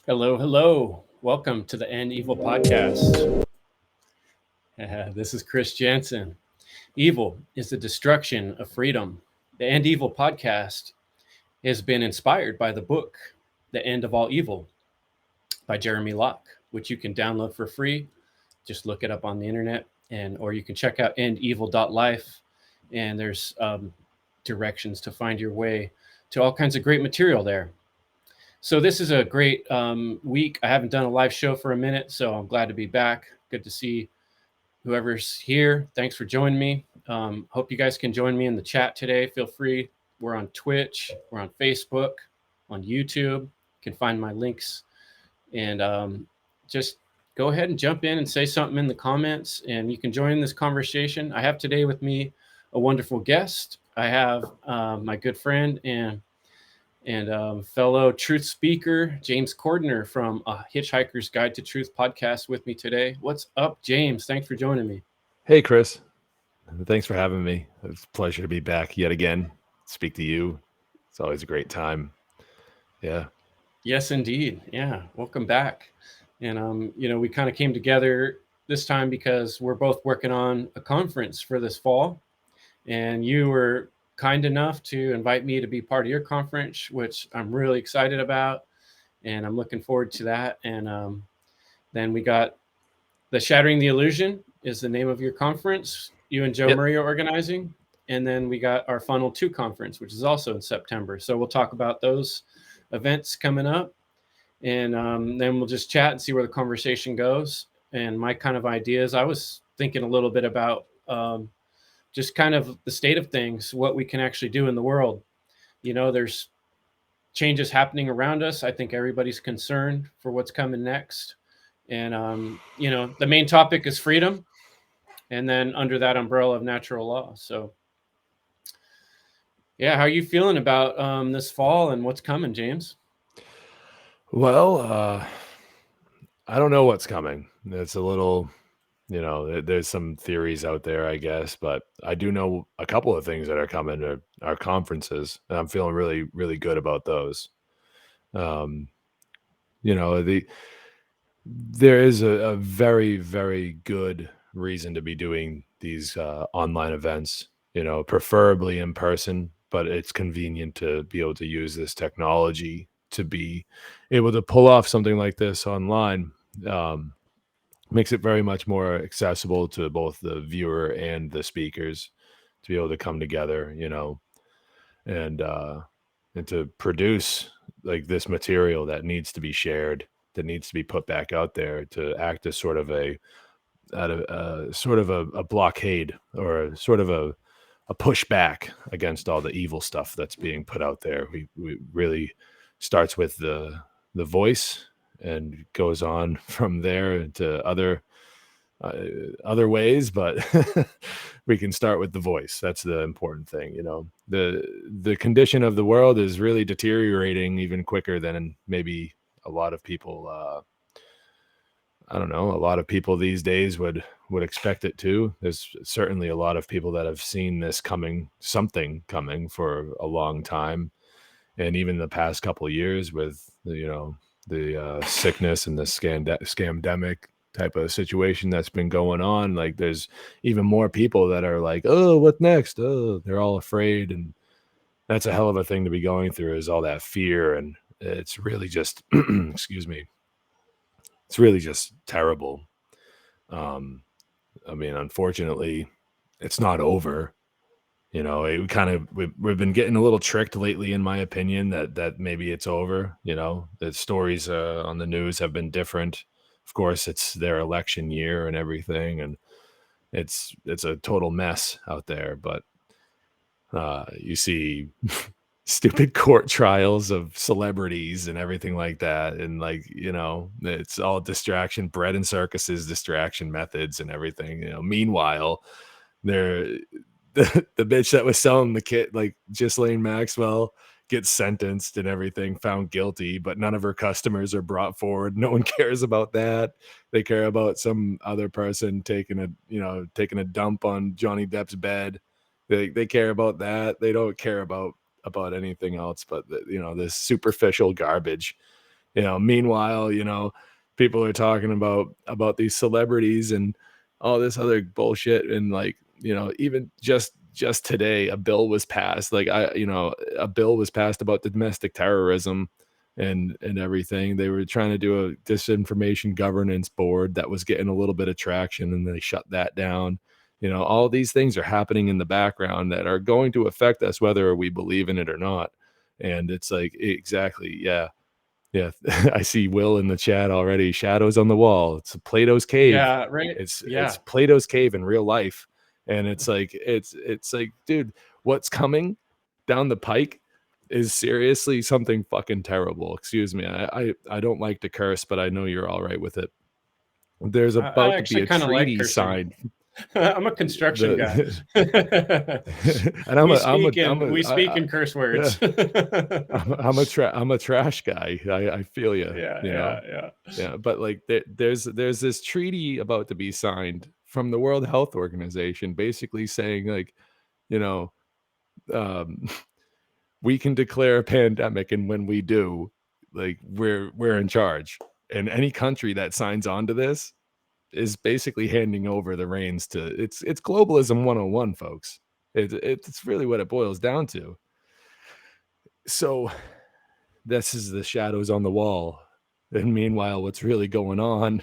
Hello, hello. Welcome to the End Evil podcast. This is Chris Jantzen. Evil is the destruction of freedom. The End Evil podcast has been inspired by the book, The End of All Evil by Jeremy Locke, which you can download for free. Just look it up on the internet, or you can check out endevil.life, and there's directions to find your way to all kinds of great material there. So this is a great week. I haven't done a live show for a minute, so I'm glad to be back. Good to see whoever's here. Thanks for joining me. Hope you guys can join me in the chat today. Feel free. We're on Twitch. We're on Facebook, on YouTube. You can find my links. And just go ahead and jump in and say something in the comments, and you can join this conversation. I have today with me a wonderful guest. I have my good friend and fellow truth speaker, James Cordner from Hitchhiker's Guide to Truth podcast with me today. What's up, James? Thanks for joining me. Hey, Chris. Thanks for having me. It's a pleasure to be back yet again. Speak to you. It's always a great time. Yeah. Yes, indeed. Yeah. Welcome back. And, we kind of came together this time because we're both working on a conference for this fall. And you were kind enough to invite me to be part of your conference, which I'm really excited about, and I'm looking forward to that. And then we got the Shattering the Illusion is the name of your conference. You and Joe Murray are organizing. And then we got our Funl 2 conference, which is also in September. So we'll talk about those events coming up, and then we'll just chat and see where the conversation goes. And my kind of ideas, I was thinking a little bit about just kind of the state of things, what we can actually do in the world. There's changes happening around us. I think everybody's concerned for what's coming next. And, the main topic is freedom. And then under that umbrella of natural law. So, yeah, how are you feeling about this fall and what's coming, James? Well, I don't know what's coming. It's a little... there's some theories out there, I guess, but I do know a couple of things that are coming to our conferences, and I'm feeling really, really good about those. There is a very, very good reason to be doing these online events, preferably in person, but it's convenient to be able to use this technology to be able to pull off something like this online. Makes it very much more accessible to both the viewer and the speakers to be able to come together, and to produce like this material that needs to be shared, that needs to be put back out there to act as sort of a blockade, or sort of a pushback against all the evil stuff that's being put out there. We really starts with the voice and goes on from there to other ways, but we can start with the voice. That's the important thing. The condition of the world is really deteriorating even quicker than maybe a lot of people a lot of people these days would expect it to. There's certainly a lot of people that have seen this something coming for a long time, and even the past couple of years with the sickness and the scamdemic type of situation that's been going on. Like, there's even more people that are like, oh, what next? Oh, they're all afraid. And that's a hell of a thing to be going through, is all that fear. And it's really just, excuse me, it's really just terrible. Unfortunately, it's not over. We've been getting a little tricked lately, in my opinion, that maybe it's over. The stories on the news have been different. Of course, it's their election year and everything, and it's a total mess out there. But you see stupid court trials of celebrities and everything like that, and it's all distraction, bread and circuses, distraction methods and everything. Meanwhile, they're the bitch that was selling the kit, like Ghislaine Maxwell, gets sentenced and everything, found guilty, but none of her customers are brought forward. No one cares about that. They care about some other person taking a dump on Johnny Depp's bed. They care about that. They don't care about anything else but this superficial garbage. Meanwhile, people are talking about these celebrities and all this other bullshit, and like, even just today a bill was passed, a bill was passed about domestic terrorism and everything. They were trying to do a disinformation governance board that was getting a little bit of traction, and they shut that down. All these things are happening in the background that are going to affect us whether we believe in it or not. And it's like, exactly, yeah. Yeah, I see Will in the chat already. Shadows on the wall. It's Plato's cave. Yeah, right. It's Plato's cave in real life, and it's like, dude, what's coming down the pike is seriously something fucking terrible. Excuse me, I don't like to curse, but I know you're all right with it. There's I about to be actually a kind of like treaty cursing. signed. I'm a construction guy. And we speak in curse words. I'm a trash guy. I feel you. Yeah. But like, there's this treaty about to be signed from the World Health Organization, basically saying, like, um, we can declare a pandemic, and when we do, like, we're in charge. And any country that signs on to this is basically handing over the reins to it's globalism 101, folks. It's really what it boils down to. So this is the shadows on the wall. And meanwhile, what's really going on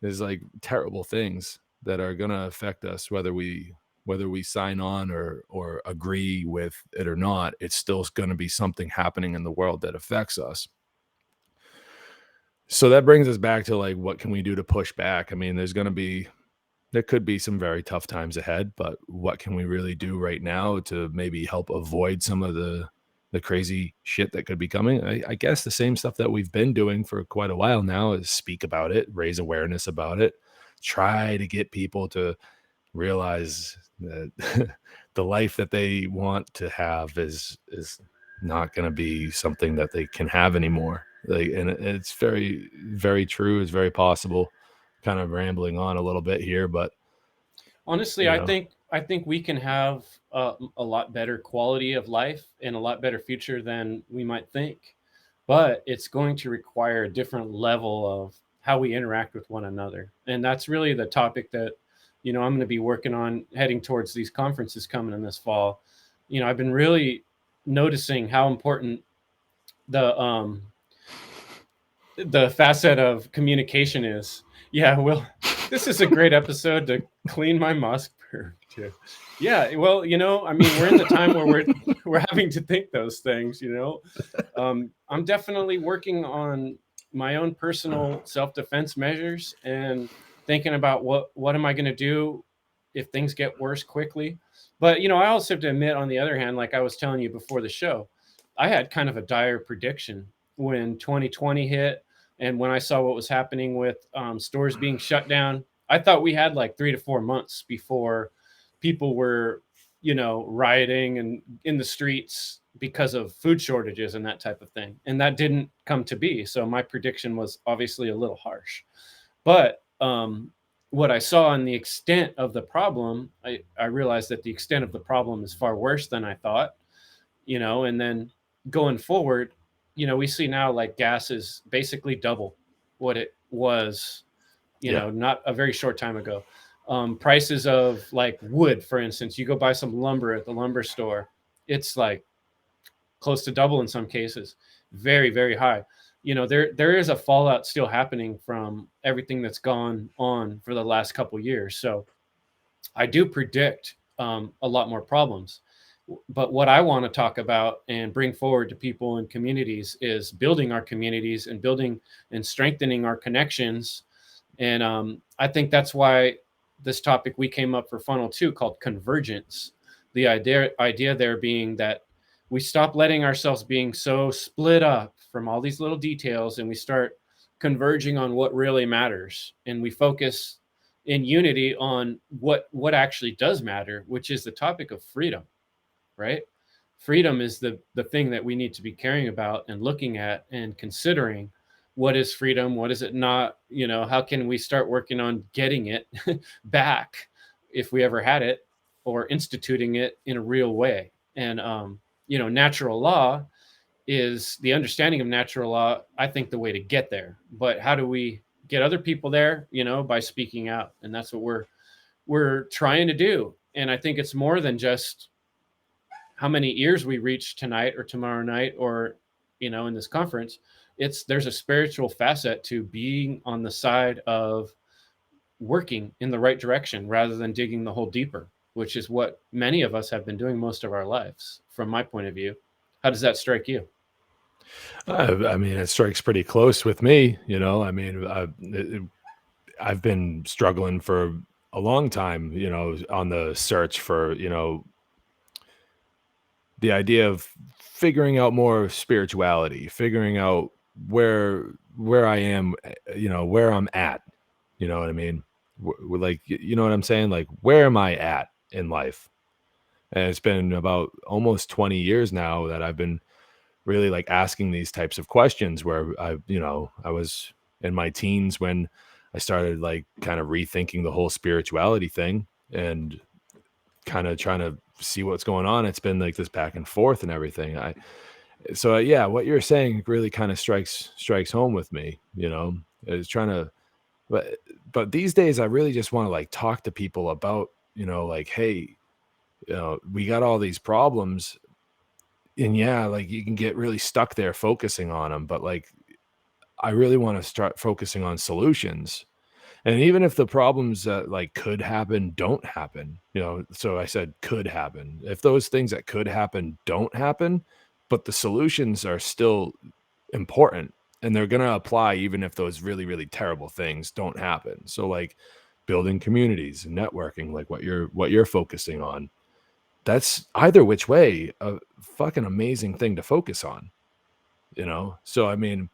is like terrible things that are going to affect us, whether we sign on or agree with it or not. It's still going to be something happening in the world that affects us. So that brings us back to, like, what can we do to push back? I mean, there could be some very tough times ahead, but what can we really do right now to maybe help avoid some of the crazy shit that could be coming? I guess the same stuff that we've been doing for quite a while now is speak about it, raise awareness about it, try to get people to realize that the life that they want to have is not going to be something that they can have anymore. Like, and it's very, very true. It's very possible. Kind of rambling on a little bit here, but honestly, I think we can have a lot better quality of life and a lot better future than we might think, but it's going to require a different level of how we interact with one another. And that's really the topic that I'm going to be working on heading towards these conferences coming in this fall. I've been really noticing how important the facet of communication is. Yeah, well, this is a great episode to clean my Mossberg too. Yeah, well, I mean, we're in the time where we're having to think those things. I'm definitely working on my own personal self-defense measures and thinking about what am I going to do if things get worse quickly. But I also have to admit, on the other hand, like I was telling you before the show, I had kind of a dire prediction when 2020 hit. And when I saw what was happening with stores being shut down, I thought we had like 3 to 4 months before people were, rioting and in the streets because of food shortages and that type of thing. And that didn't come to be. So my prediction was obviously a little harsh. But what I saw and the extent of the problem, I realized that the extent of the problem is far worse than I thought, and then going forward, we see now like gas is basically double what it was, not a very short time ago. Prices of like wood, for instance, you go buy some lumber at the lumber store, it's like close to double in some cases, very, very high. There is a fallout still happening from everything that's gone on for the last couple of years. So I do predict a lot more problems. But what I want to talk about and bring forward to people and communities is building our communities and building and strengthening our connections. And I think that's why this topic we came up for Funl 2 called Convergence. The idea there being that we stop letting ourselves being so split up from all these little details, and we start converging on what really matters. And we focus in unity on what actually does matter, which is the topic of freedom. Right? freedom is the thing that we need to be caring about and looking at and considering. What is freedom? What is it not? How can we start working on getting it back if we ever had it, or instituting it in a real way? And natural law is the understanding of natural law, I think, the way to get there. But how do we get other people there? By speaking out. And that's what we're trying to do. And I think it's more than just how many ears we reach tonight or tomorrow night, or in this conference. There's a spiritual facet to being on the side of working in the right direction rather than digging the hole deeper, which is what many of us have been doing most of our lives, from my point of view. How does that strike you? I mean, it strikes pretty close with me. I mean, I've been struggling for a long time, on the search for, the idea of figuring out more spirituality, figuring out where I am, where I'm at. You know what I mean? Like, you know what I'm saying? Like, where am I at in life? And it's been about almost 20 years now that I've been really like asking these types of questions, where I was in my teens when I started like kind of rethinking the whole spirituality thing and kind of trying to see what's going on. It's been like this back and forth and everything. Yeah, what you're saying really kind of strikes home with me, is trying to, but these days I really just want to like talk to people about, like, hey, we got all these problems, and yeah, like you can get really stuck there focusing on them, but like I really want to start focusing on solutions. And even if the problems that like could happen don't happen, so I said could happen. If those things that could happen don't happen, but the solutions are still important and they're going to apply even if those really, really terrible things don't happen. So like building communities and networking, like what you're focusing on, that's either which way a fucking amazing thing to focus on, So I mean,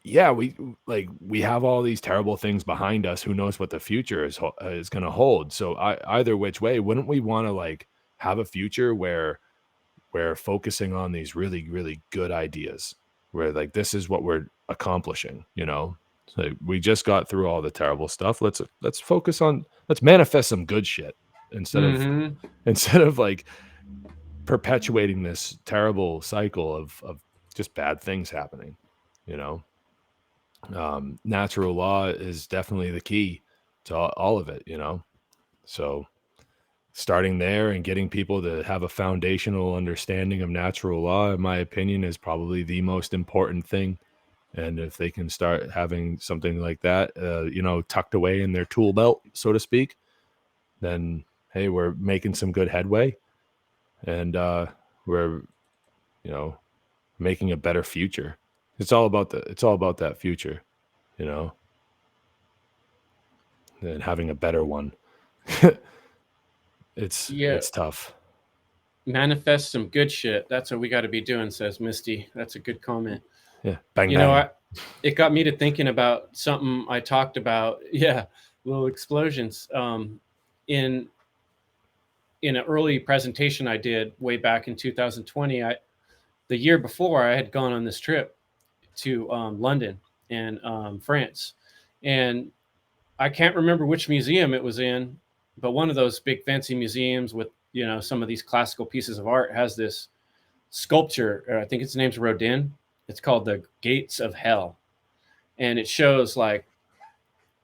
yeah, we have all these terrible things behind us. Who knows what the future is going to hold? So either which way, wouldn't we want to like have a future where we're focusing on these really, really good ideas, where like this is what we're accomplishing, So we just got through all the terrible stuff. Let's manifest some good shit instead of like perpetuating this terrible cycle of just bad things happening, Natural law is definitely the key to all of it, So starting there and getting people to have a foundational understanding of natural law, in my opinion, is probably the most important thing. And if they can start having something like that, tucked away in their tool belt, so to speak, then, hey, we're making some good headway, and we're, making a better future. It's all about that future, and having a better one. It's tough. Manifest some good shit. That's what we got to be doing, says Misty. That's a good comment. Yeah. Bang, bang. It got me to thinking about something I talked about. Yeah. Little explosions. In an early presentation I did way back in 2020, the year before, I had gone on this trip to London and France. And I can't remember which museum it was in, but one of those big fancy museums with, some of these classical pieces of art has this sculpture. I think its name's Rodin. It's called the Gates of Hell. And it shows like,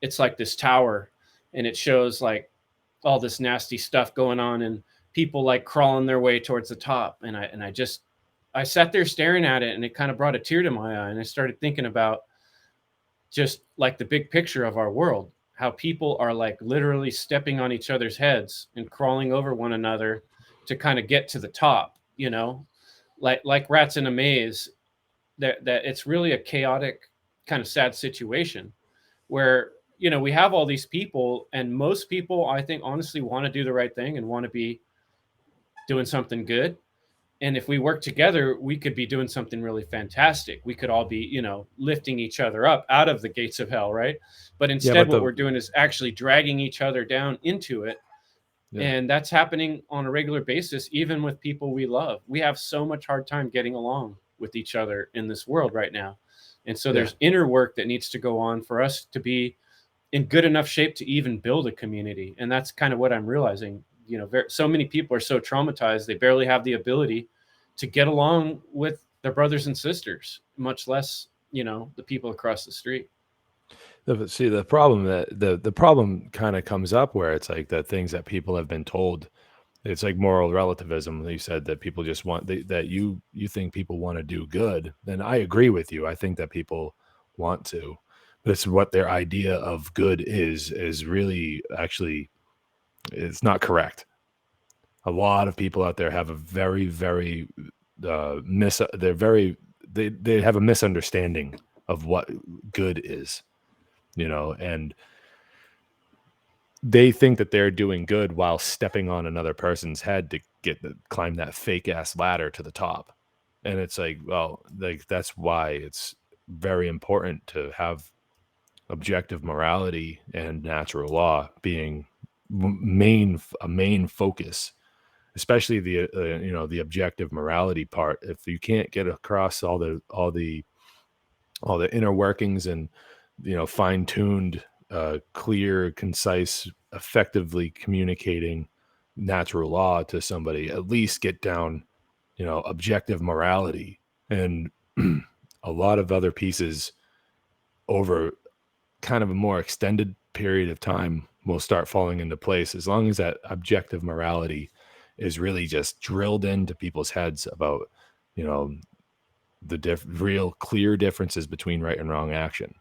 it's like this tower, and it shows like all this nasty stuff going on and people like crawling their way towards the top. And I sat there staring at it, and it kind of brought a tear to my eye. And I started thinking about just like the big picture of our world, how people are like literally stepping on each other's heads and crawling over one another to kind of get to the top, like rats in a maze. That it's really a chaotic, kind of sad situation where, we have all these people, and most people, I think, honestly want to do the right thing and want to be doing something good. And if we work together, we could be doing something really fantastic. We could all be, lifting each other up out of the gates of hell, right? But instead, what we're doing is actually dragging each other down into it. Yeah. And that's happening on a regular basis, even with people we love. We have so much hard time getting along with each other in this world right now. And so Yeah. there's inner work that needs to go on for us to be in good enough shape to even build a community. And that's kind of what I'm realizing. So many people are so traumatized, they barely have the ability to get along with their brothers and sisters, much less, the people across the street. See, the problem that the problem kind of comes up where it's like the things that people have been told. It's like moral relativism. You said that people just want that you think people want to do good. Then I agree with you. I think that people want to, but it's what their idea of good is really actually it's not correct. A lot of people out there have a very they have a misunderstanding of what good is, and they think that they're doing good while stepping on another person's head to climb that fake ass ladder to the top. And it's like, well, like that's why it's very important to have objective morality and natural law being a main focus, especially the objective morality part. If you can't get across all the inner workings and fine-tuned, clear, concise, effectively communicating natural law to somebody, at least get down objective morality, and a lot of other pieces over kind of a more extended period of time will start falling into place, as long as that objective morality is really just drilled into people's heads about you know the real clear differences between right and wrong action.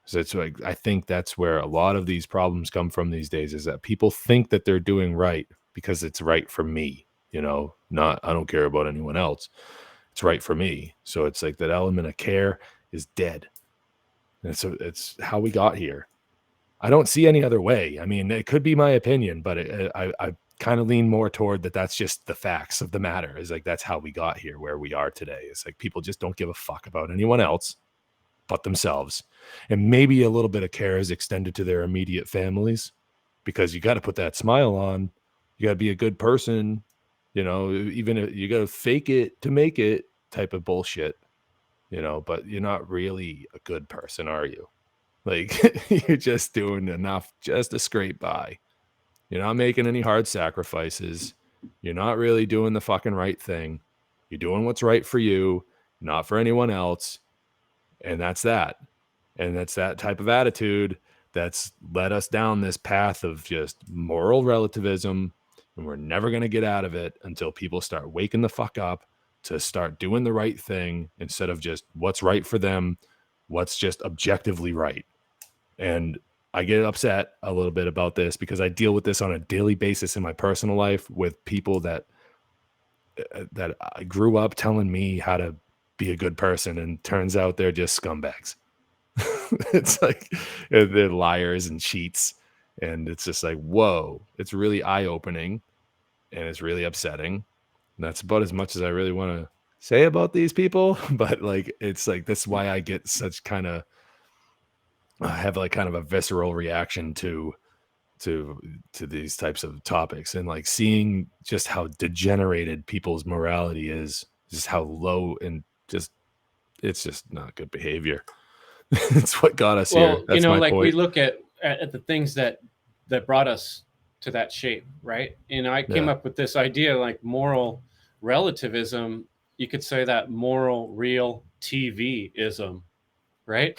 So it's like, I think that's where a lot of these problems come from these days, is that people think that they're doing right because it's right for me, not, I don't care about anyone else. It's right for me. So it's like that element of care is dead. And so it's how we got here. I don't see any other way. I mean, it could be my opinion, but I kind of lean more toward that. That's just the facts of the matter. Is like, that's how we got here, where we are today. It's like people just don't give a fuck about anyone else but themselves. And maybe a little bit of care is extended to their immediate families, because you got to put that smile on. You got to be a good person. Even if you got to fake it to make it type of bullshit, but you're not really a good person, are you? Like, you're just doing enough just to scrape by. You're not making any hard sacrifices. You're not really doing the fucking right thing. You're doing what's right for you, not for anyone else. And that's that. And that's that type of attitude that's led us down this path of just moral relativism. And we're never going to get out of it until people start waking the fuck up to start doing the right thing, instead of just what's right for them, what's just objectively right. And I get upset a little bit about this because I deal with this on a daily basis in my personal life with people that I grew up telling me how to be a good person, and turns out they're just scumbags. It's like they're liars and cheats, and it's just like, whoa, it's really eye-opening, and it's really upsetting. And that's about as much as I really want to say about these people. But like, it's like, that's why I get such kind of have like kind of a visceral reaction to these types of topics, and like seeing just how degenerated people's morality is, just how low, and just it's just not good behavior. It's what got us here. Well, That's my like we point. look at the things that brought us to that shape, right? And I came Yeah. up with this idea, like moral relativism. You could say that moral real TV-ism, right?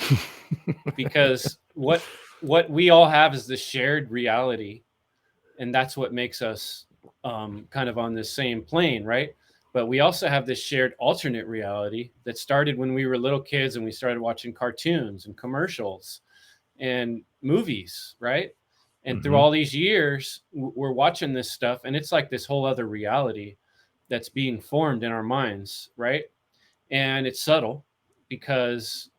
Because what we all have is this shared reality, and that's what makes us kind of on this same plane, right? But we also have this shared alternate reality that started when we were little kids and we started watching cartoons and commercials and movies, right? And through all these years, we're watching this stuff, and it's like this whole other reality that's being formed in our minds, right? And it's subtle because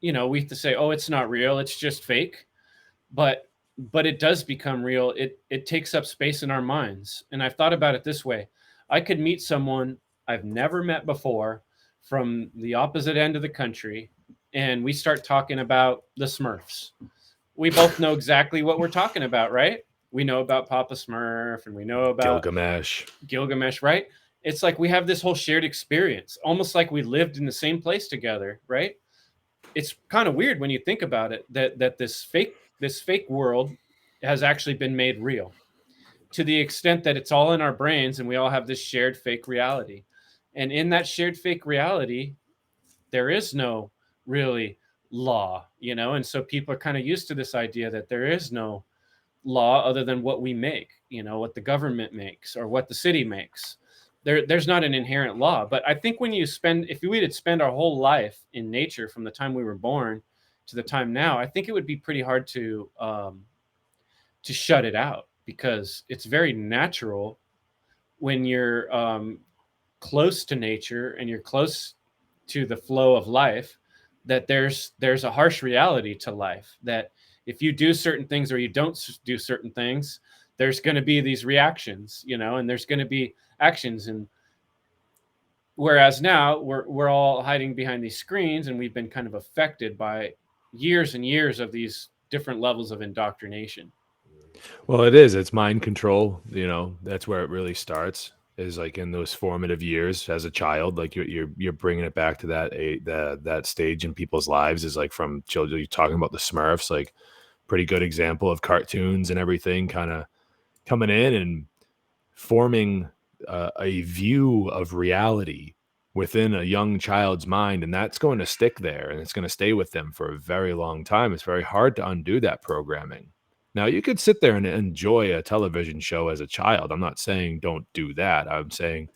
we have to say, oh, it's not real, it's just fake. But it does become real. It takes up space in our minds. And I've thought about it this way. I could meet someone I've never met before from the opposite end of the country, and we start talking about the Smurfs. We both know exactly what we're talking about, right? we know about Papa Smurf and we know about Gilgamesh, right? It's like we have this whole shared experience, almost like we lived in the same place together, right? It's kind of weird when you think about it that this fake world has actually been made real, to the extent that it's all in our brains and we all have this shared fake reality. And in that shared fake reality, there is no really law, and so people are kind of used to this idea that there is no law other than what we make, what the government makes or what the city makes. There's not an inherent law. But I think if we did spend our whole life in nature from the time we were born to the time now, I think it would be pretty hard to shut it out, because it's very natural when you're close to nature and you're close to the flow of life, that there's a harsh reality to life, that if you do certain things or you don't do certain things, there's going to be these reactions, and there's going to be actions. And whereas now we're all hiding behind these screens, and we've been kind of affected by years and years of these different levels of indoctrination. Well, it's mind control. That's where it really starts, is like in those formative years as a child. Like you're bringing it back to that stage in people's lives, is like from children. You're talking about the Smurfs, like pretty good example of cartoons and everything kind of coming in and forming a view of reality within a young child's mind, and that's going to stick there and it's going to stay with them for a very long time. It's very hard to undo that programming. Now, you could sit there and enjoy a television show as a child. I'm not saying don't do that. I'm saying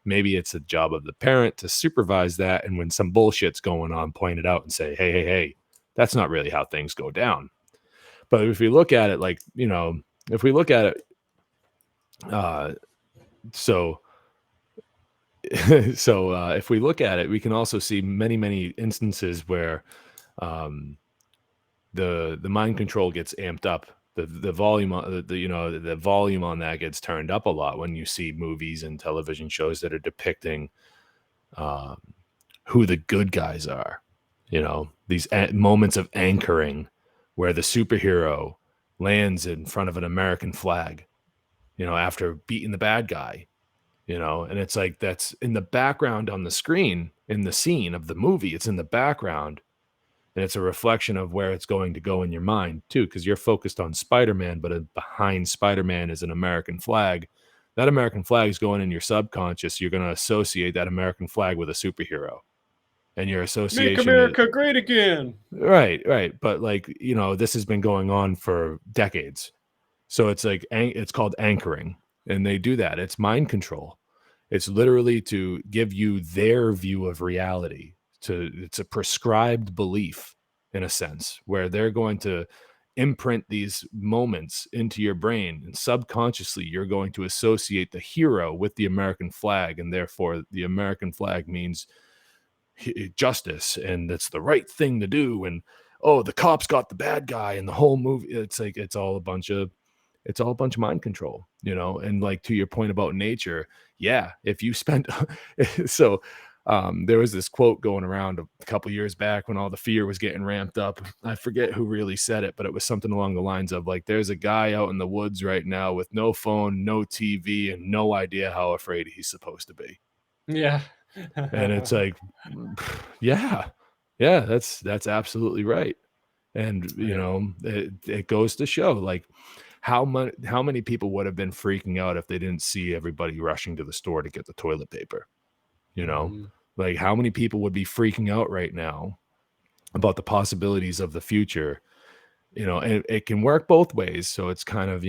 maybe it's the job of the parent to supervise that, and when some bullshit's going on, point it out and say, hey, that's not really how things go down. But if we look at it like, if we look at it, so if we look at it, we can also see many instances where the mind control gets amped up. The volume the volume on that gets turned up a lot when you see movies and television shows that are depicting who the good guys are. These moments of anchoring where the superhero lands in front of an American flag, after beating the bad guy. And it's like, that's in the background on the screen, in the scene of the movie, it's in the background, and it's a reflection of where it's going to go in your mind too, because you're focused on Spider-Man, but behind Spider-Man is an American flag. That American flag is going in your subconscious. You're going to associate that American flag with a superhero, and your association, make America great again. Right. But like, this has been going on for decades. So it's like, it's called anchoring. And they do that. It's mind control. It's literally to give you their view of reality. It's a prescribed belief, in a sense, where they're going to imprint these moments into your brain, and subconsciously you're going to associate the hero with the American flag, and therefore the American flag means justice, and it's the right thing to do. And the cops got the bad guy, and the whole movie, it's like it's all a bunch of mind control, and like, to your point about nature, if you spent so there was this quote going around a couple years back when all the fear was getting ramped up. I forget who really said it, but it was something along the lines of like, there's a guy out in the woods right now with no phone, no TV, and no idea how afraid he's supposed to be. Yeah. And it's like, that's absolutely right. And it goes to show, like, how many people would have been freaking out if they didn't see everybody rushing to the store to get the toilet paper. Like, how many people would be freaking out right now about the possibilities of the future? And it can work both ways. So it's kind of,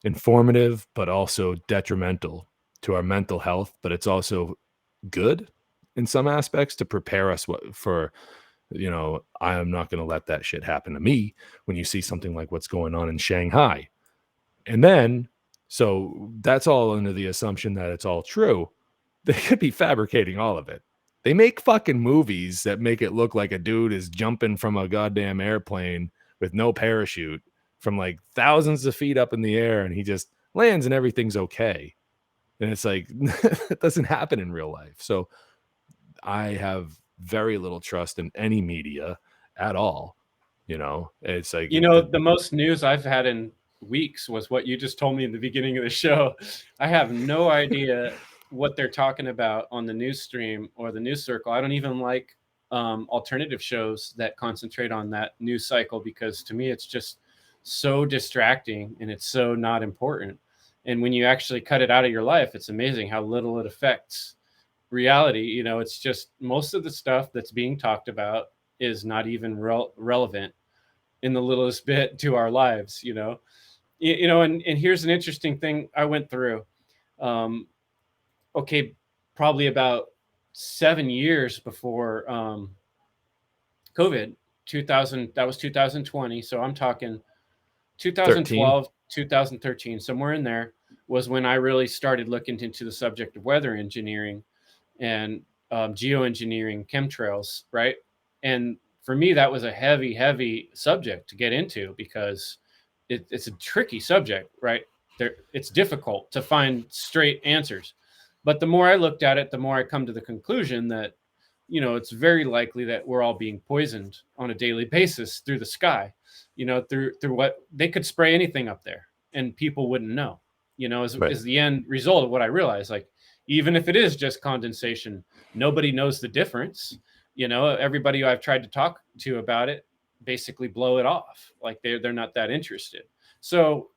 informative, but also detrimental to our mental health. But it's also good in some aspects to prepare us for, I am not going to let that shit happen to me, when you see something like what's going on in Shanghai. And then, so that's all under the assumption that it's all true. They could be fabricating all of it. They make fucking movies that make it look like a dude is jumping from a goddamn airplane with no parachute from like thousands of feet up in the air, and he just lands and everything's okay. And it's like, it doesn't happen in real life. So I have very little trust in any media at all. It's like, the most news I've had in weeks was what you just told me in the beginning of the show. I have no idea what they're talking about on the news stream or the news circle. I don't even like alternative shows that concentrate on that news cycle, because to me it's just so distracting and it's so not important. And when you actually cut it out of your life, it's amazing how little it affects reality. It's just most of the stuff that's being talked about is not even relevant in the littlest bit to our lives. And here's an interesting thing I went through. um, okay, probably about 7 years before COVID. 2000, that was 2020, so I'm talking 13. 2012, 2013, somewhere in there was when I really started looking into the subject of weather engineering and geoengineering, chemtrails, right? And for me, that was a heavy, heavy subject to get into, because it's a tricky subject, right? It's difficult to find straight answers. But the more I looked at it, the more I come to the conclusion that, it's very likely that we're all being poisoned on a daily basis through the sky, through what they could spray anything up there and people wouldn't know, Right. is the end result of what I realized. Like, even if it is just condensation, nobody knows the difference. Everybody who I've tried to talk to about it basically blow it off. Like they're not that interested. So,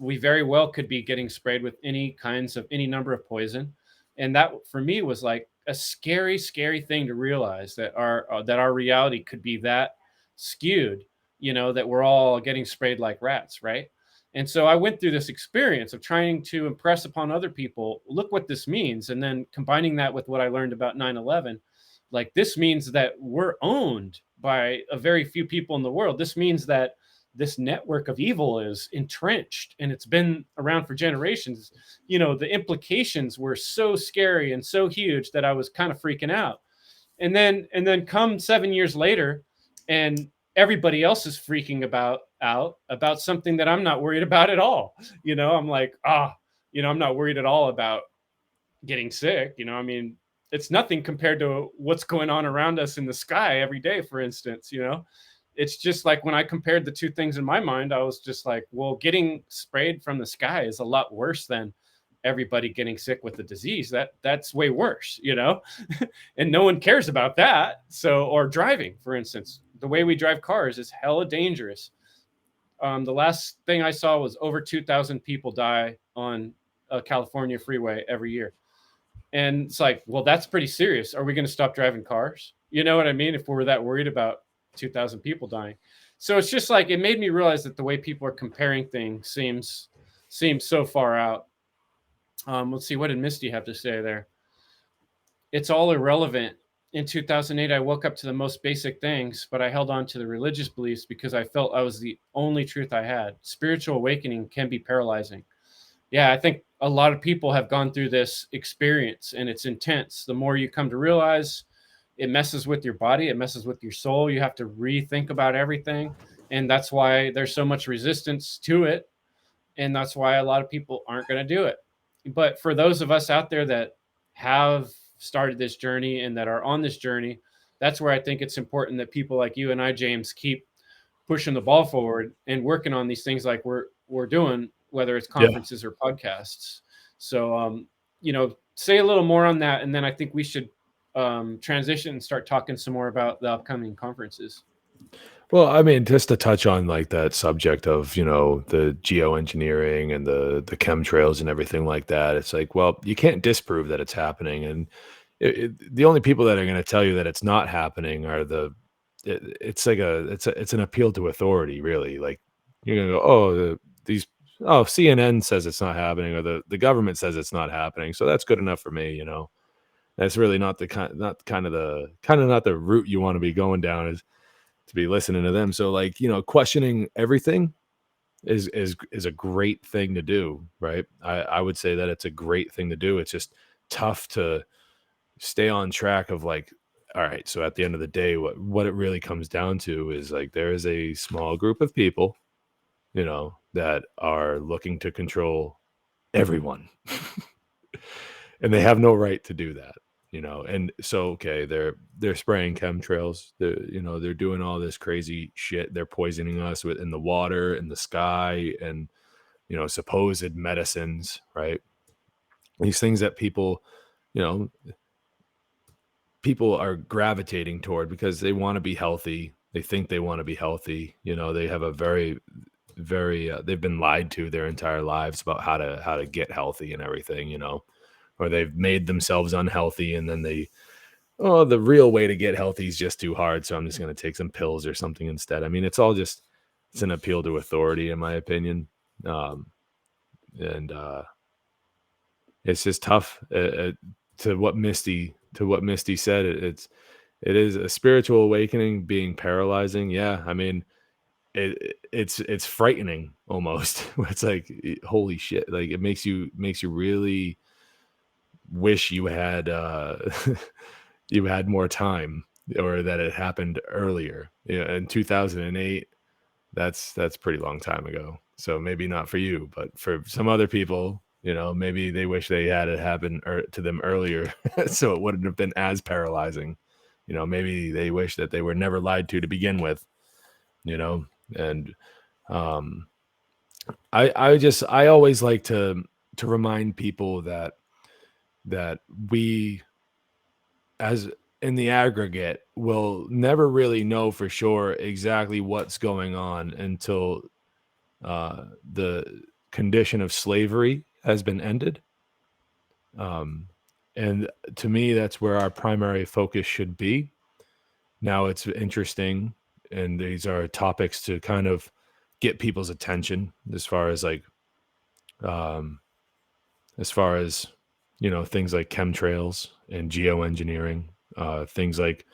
we very well could be getting sprayed with any number of poison. And that for me was like a scary, scary thing to realize, that our reality could be that skewed, that we're all getting sprayed like rats, right? And so I went through this experience of trying to impress upon other people, look what this means. And then combining that with what I learned about 9/11, like this means that we're owned by a very few people in the world. This means that this network of evil is entrenched and it's been around for generations. The implications were so scary and so huge that I was kind of freaking out. And then come 7 years later, and everybody else is freaking out about something that I'm not worried about at all. I'm like, I'm not worried at all about getting sick. I mean, it's nothing compared to what's going on around us in the sky every day, for instance. It's just like when I compared the two things in my mind, I was just like, well, getting sprayed from the sky is a lot worse than everybody getting sick with the disease. That's way worse. And no one cares about that. So, or driving, for instance, the way we drive cars is hella dangerous. The last thing I saw was over 2,000 people die on a California freeway every year. And it's like, well, that's pretty serious. Are we going to stop driving cars? You know what I mean? If we were that worried about 2,000 people dying. So it's just like, it made me realize that the way people are comparing things seems so far out. Let's see, what did Misty have to say there? It's all irrelevant. In 2008, I woke up to the most basic things, but I held on to the religious beliefs because I felt I was the only truth I had. Spiritual awakening can be paralyzing. Yeah, I think a lot of people have gone through this experience, and it's intense. The more you come to realize, it messes with your body, it messes with your soul. You have to rethink about everything. And that's why there's so much resistance to it. And that's why a lot of people aren't going to do it. But for those of us out there that have started this journey and that are on this journey, that's where I think it's important that people like you and I, James, keep pushing the ball forward and working on these things like we're doing, whether it's Yeah. conferences or podcasts. So, say a little more on that, and then I think we should transition and start talking some more about the upcoming conferences. Well, I mean, just to touch on like that subject of, the geoengineering and the chemtrails and everything like that. It's like, well, you can't disprove that it's happening. And the only people that are going to tell you that it's not happening are it's like it's an appeal to authority, really. Like you're going to go, CNN says it's not happening, or the government says it's not happening. So that's good enough for me. That's really not not the route you want to be going down, is to be listening to them. So like, questioning everything is a great thing to do, right? I would say that it's a great thing to do. It's just tough to stay on track of like, all right, so at the end of the day, what it really comes down to is like there is a small group of people, that are looking to control everyone. And they have no right to do that. And so, okay, they're spraying chemtrails, they're doing all this crazy shit, they're poisoning us in the water, in the sky, and supposed medicines, right? These things that you know people are gravitating toward because they want to be healthy. They think they want to be healthy. They have a very, very they've been lied to their entire lives about how to get healthy and everything, or they've made themselves unhealthy, and then the real way to get healthy is just too hard, so I'm just going to take some pills or something instead. I mean, it's an appeal to authority, in my opinion. And it's just tough. To what Misty said, it is a spiritual awakening being paralyzing. Yeah, I mean, it's frightening almost. It's like, holy shit, like it makes you really wish you had you had more time, or that it happened earlier. In 2008, that's pretty long time ago. So maybe not for you, but for some other people, maybe they wish they had it happen to them earlier, so it wouldn't have been as paralyzing. Maybe they wish that they were never lied to begin with. And um, I always like to remind people that we, as in the aggregate, will never really know for sure exactly what's going on until the condition of slavery has been ended. And to me, that's where our primary focus should be. Now, it's interesting, and these are topics to kind of get people's attention, as far as um, things like chemtrails and geoengineering, things like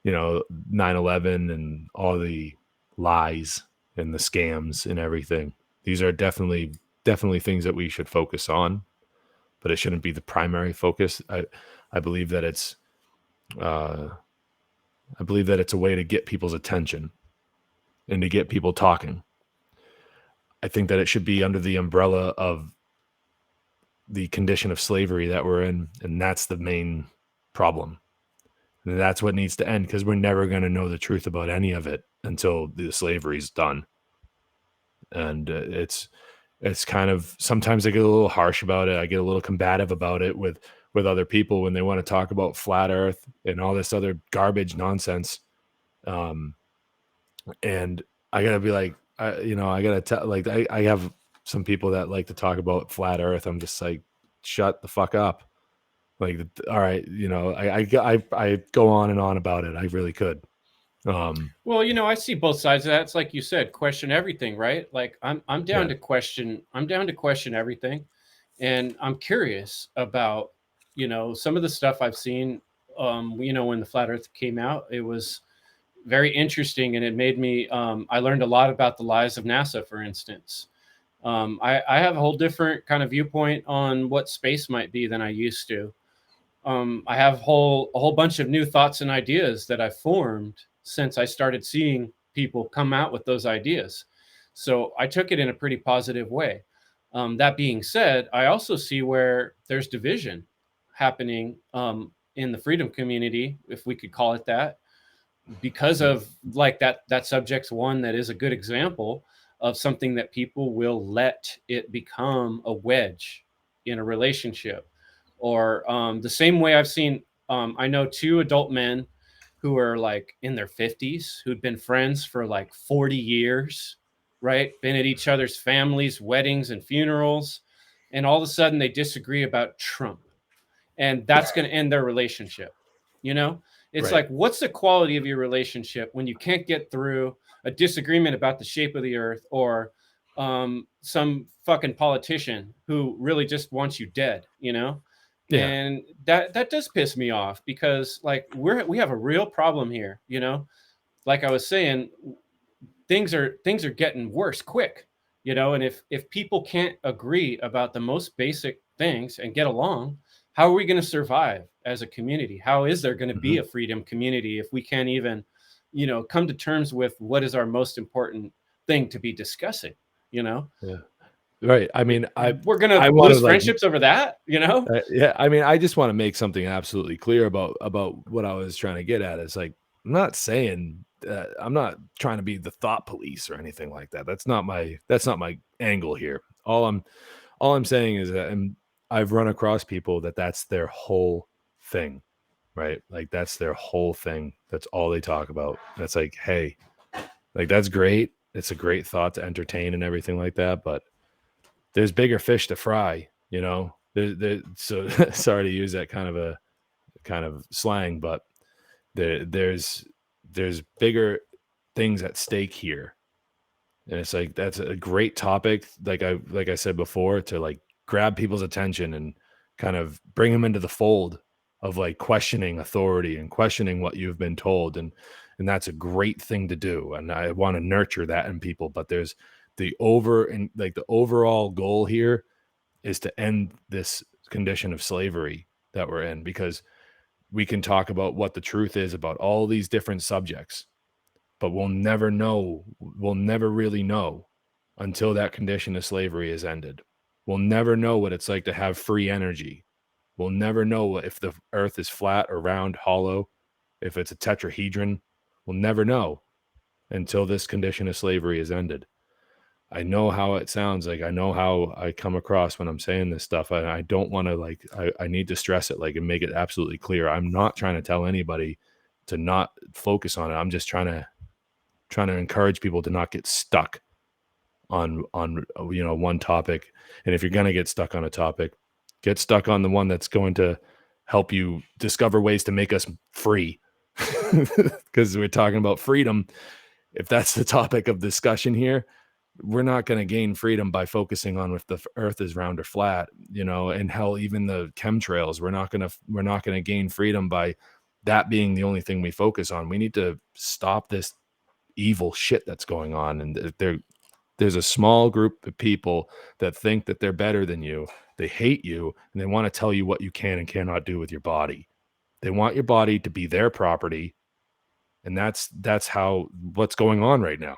9/11 and all the lies and the scams and everything. These are definitely things that we should focus on, but it shouldn't be the primary focus. I believe that it's a way to get people's attention and to get people talking. I think that it should be under the umbrella of the condition of slavery that we're in, and that's the main problem. And that's what needs to end, because we're never going to know the truth about any of it until the slavery's done. And it's kind of, sometimes I get a little harsh about it. I get a little combative about it with other people when they want to talk about flat Earth and all this other garbage nonsense. And I gotta be like, I gotta tell, like, I have some people that like to talk about flat Earth. I'm just like, shut the fuck up. Like, all right, I go on and on about it. I really could. Well, I see both sides of that. It's like you said, question everything, right? Like I'm down to question. I'm down to question everything, and I'm curious about some of the stuff I've seen. When the flat Earth came out, it was very interesting, and it made me. I learned a lot about the lies of NASA, for instance. I have a whole different kind of viewpoint on what space might be than I used to. I have a whole bunch of new thoughts and ideas that I've formed since I started seeing people come out with those ideas. So I took it in a pretty positive way. That being said, I also see where there's division happening in the freedom community, if we could call it that, because of like that subject's one that is a good example of something that people will let it become a wedge in a relationship. Or the same way I've seen, I know two adult men who are like in their 50s who'd been friends for like 40 years, right? Been at each other's families, weddings, and funerals. And all of a sudden they disagree about Trump. And that's going to end their relationship. It's Right. like, what's the quality of your relationship when you can't get through a disagreement about the shape of the earth, or some fucking politician who really just wants you dead, Yeah. And that does piss me off, because like we have a real problem here, like I was saying, things are getting worse quick, and if people can't agree about the most basic things and get along, how are we going to survive as a community? How is there going to be a freedom community if we can't even come to terms with what is our most important thing to be discussing? Yeah. Right. I mean, We're gonna I want to lose like, friendships over that, you know? yeah. I mean, I just want to make something absolutely clear about what I was trying to get at. It's like I'm not saying I'm not trying to be the thought police or anything like that. That's not my angle here. All I'm saying is that I've run across people that's their whole thing, right? Like that's their whole thing. That's all they talk about. And it's like, hey, like that's great. It's a great thought to entertain and everything like that, but there's bigger fish to fry, you know. So sorry to use that kind of slang, but there's bigger things at stake here. And it's like that's a great topic, like I said before, to like grab people's attention and kind of bring them into the fold of like questioning authority and questioning what you've been told. And that's a great thing to do. And I want to nurture that in people. But there's the overall goal here is to end this condition of slavery that we're in, because we can talk about what the truth is about all these different subjects, but we'll never really know until that condition of slavery is ended. We'll never know what it's like to have free energy. We'll never know if the earth is flat or round, hollow, if it's a tetrahedron. We'll never know until this condition of slavery is ended. I know how it sounds, like I know how I come across when I'm saying this stuff, and I don't want to like I need to stress it like and make it absolutely clear. I'm not trying to tell anybody to not focus on it. I'm just trying to encourage people to not get stuck on one topic. And if you're going to get stuck on a topic, get stuck on the one that's going to help you discover ways to make us free. Because we're talking about freedom. If that's the topic of discussion here, we're not going to gain freedom by focusing on if the earth is round or flat, and hell, even the chemtrails, we're not going to gain freedom by that being the only thing we focus on. We need to stop this evil shit that's going on. And there's a small group of people that think that they're better than you. They hate you, and they want to tell you what you can and cannot do with your body. They want your body to be their property. And that's what's going on right now.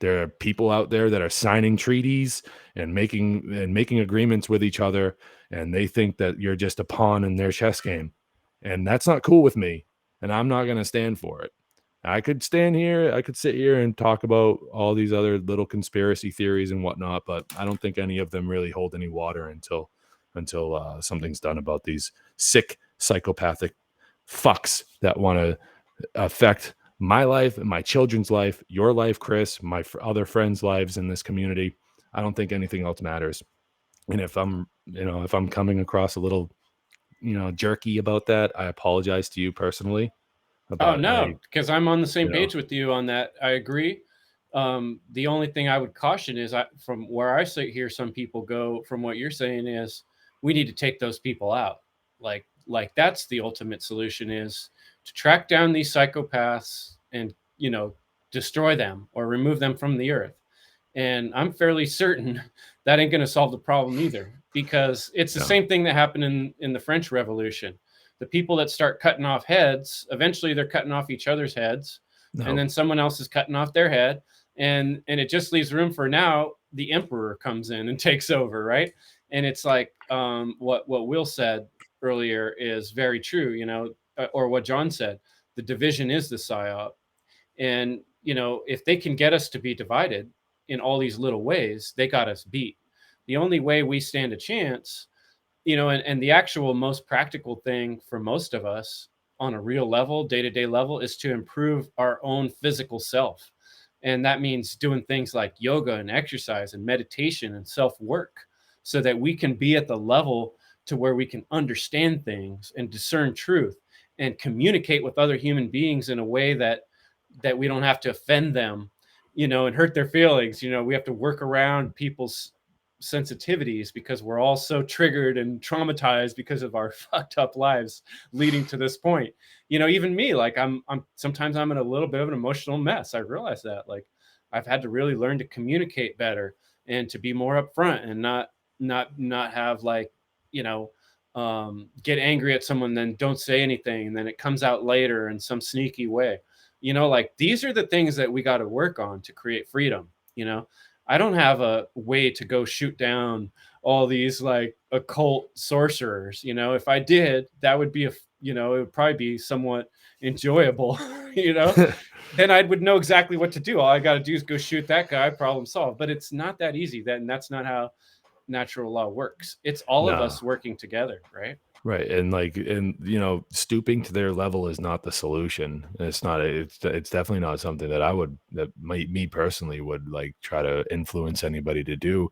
There are people out there that are signing treaties and making agreements with each other, and they think that you're just a pawn in their chess game. And that's not cool with me, and I'm not going to stand for it. I could sit here and talk about all these other little conspiracy theories and whatnot, but I don't think any of them really hold any water until something's done about these sick psychopathic fucks that want to affect my life and my children's life, your life, Chris, my other friends' lives in this community. I don't think anything else matters. And if I'm coming across a little, jerky about that, I apologize to you personally. Oh But no, because I'm on the same you know, page with you on that. I agree. The only thing I would caution is, from where I sit here, some people go from what you're saying is we need to take those people out. Like that's the ultimate solution, is to track down these psychopaths and destroy them or remove them from the earth. And I'm fairly certain that ain't going to solve the problem either, because it's the same thing that happened in the French Revolution. The people that start cutting off heads, eventually they're cutting off each other's heads, and then someone else is cutting off their head, and it just leaves room for now the emperor comes in and takes over, right? And it's like what Will said earlier is very true, or what John said. The division is the psyop, and if they can get us to be divided in all these little ways, they got us beat. The only way we stand a chance, and the actual most practical thing for most of us on a real level, day-to-day level, is to improve our own physical self. And that means doing things like yoga and exercise and meditation and self-work, so that we can be at the level to where we can understand things and discern truth and communicate with other human beings in a way that we don't have to offend them, and hurt their feelings. We have to work around people's sensitivities because we're all so triggered and traumatized because of our fucked up lives leading to this point. Even me, like I'm sometimes I'm in a little bit of an emotional mess. I realize that, like, I've had to really learn to communicate better and to be more upfront and not have, like, get angry at someone, then don't say anything, and then it comes out later in some sneaky way. Like, these are the things that we got to work on to create freedom. I don't have a way to go shoot down all these like occult sorcerers. If I did, that would be it would probably be somewhat enjoyable. Then I would know exactly what to do. All I got to do is go shoot that guy, problem solved. But it's not that easy. And that's not how natural law works. It's all of No. us working together, right? Right. And stooping to their level is not the solution. It's not, it's definitely not something me personally would like try to influence anybody to do.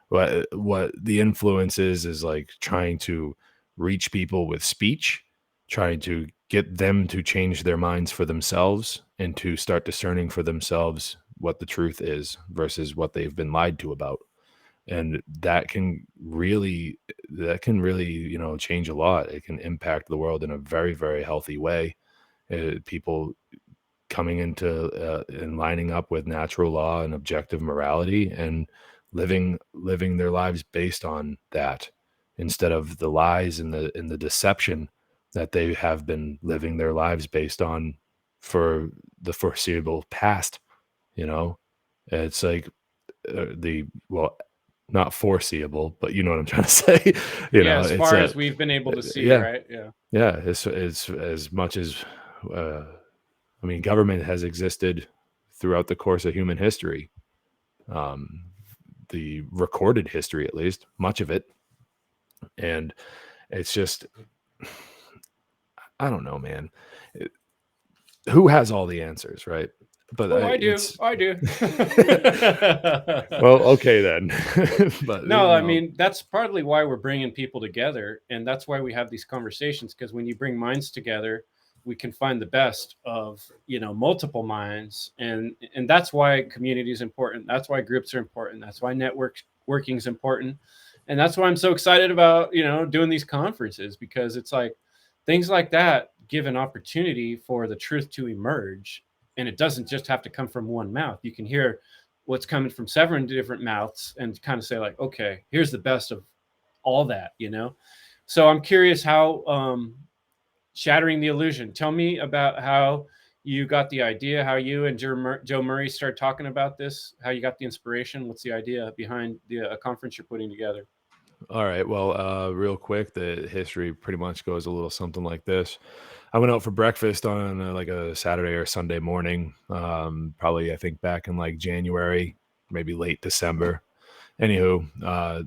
What the influence is like trying to reach people with speech, trying to get them to change their minds for themselves and to start discerning for themselves what the truth is versus what they've been lied to about. And that can really change a lot. It can impact the world in a very, very healthy way. People coming into and lining up with natural law and objective morality and living their lives based on that instead of the lies and the deception that they have been living their lives based on for the foreseeable past. It's like not foreseeable, but you know what I'm trying to say. Yeah, as It's far as we've been able to see, yeah, right? Yeah. yeah. It's as much as government has existed throughout the course of human history, um, the recorded history, at least much of it, and it's just, I don't know, man. Who has all the answers, right? But Oh, I do. it's I do. well, okay then. But No, I mean, that's partly why we're bringing people together. And that's why we have these conversations. Because when you bring minds together, we can find the best of, multiple minds. And that's why community is important. That's why groups are important. That's why working is important. And that's why I'm so excited about, doing these conferences, because it's like things like that give an opportunity for the truth to emerge. And it doesn't just have to come from one mouth. You can hear what's coming from several different mouths and kind of say like, okay, here's the best of all that. So I'm curious how Shattering the Illusion, tell me about how you got the idea, how you and Joe Murray started talking about this, how you got the inspiration. What's the idea behind the conference you're putting together? All right. Well, real quick, the history pretty much goes a little something like this. I went out for breakfast on like a Saturday or Sunday morning, probably I think back in like January, maybe late December. Anywho,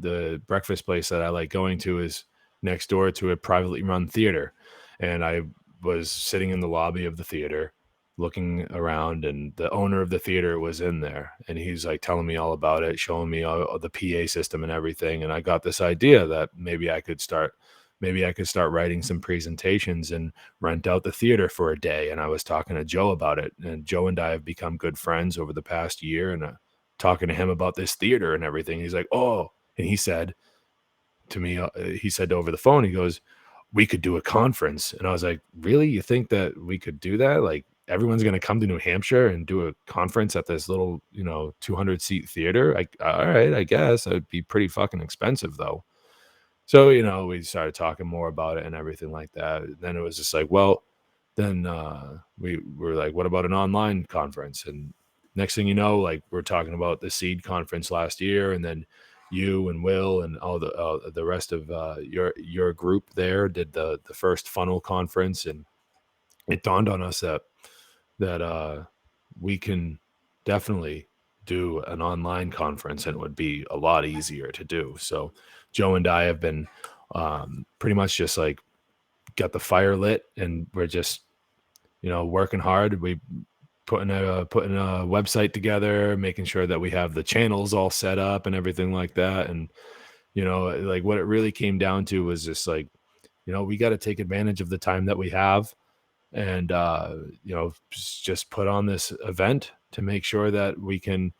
the breakfast place that I like going to is next door to a privately run theater. And I was sitting in the lobby of the theater looking around, and the owner of the theater was in there, and he's like telling me all about it, showing me all the PA system and everything. And I got this idea that maybe I could start writing some presentations and rent out the theater for a day. And I was talking to Joe about it, and Joe and I have become good friends over the past year, and talking to him about this theater and everything. He's like, oh, and he said to me, he said over the phone, he goes, we could do a conference. And I was like, really? You think that we could do that? Like, everyone's going to come to New Hampshire and do a conference at this little, 200 seat theater? All right, I guess it'd be pretty fucking expensive though. So, we started talking more about it and everything like that. Then it was just like, well, then we were like, what about an online conference? And next thing you know, like, we're talking about the Seed conference last year, and then you and Will and all the rest of your group there did the first Funl conference, and it dawned on us that we can definitely do an online conference, and it would be a lot easier to do. So Joe and I have been pretty much just like got the fire lit, and we're just working hard. We putting a website together, making sure that we have the channels all set up and everything like that. And like, what it really came down to was just like, we got to take advantage of the time that we have, and just put on this event to make sure that we can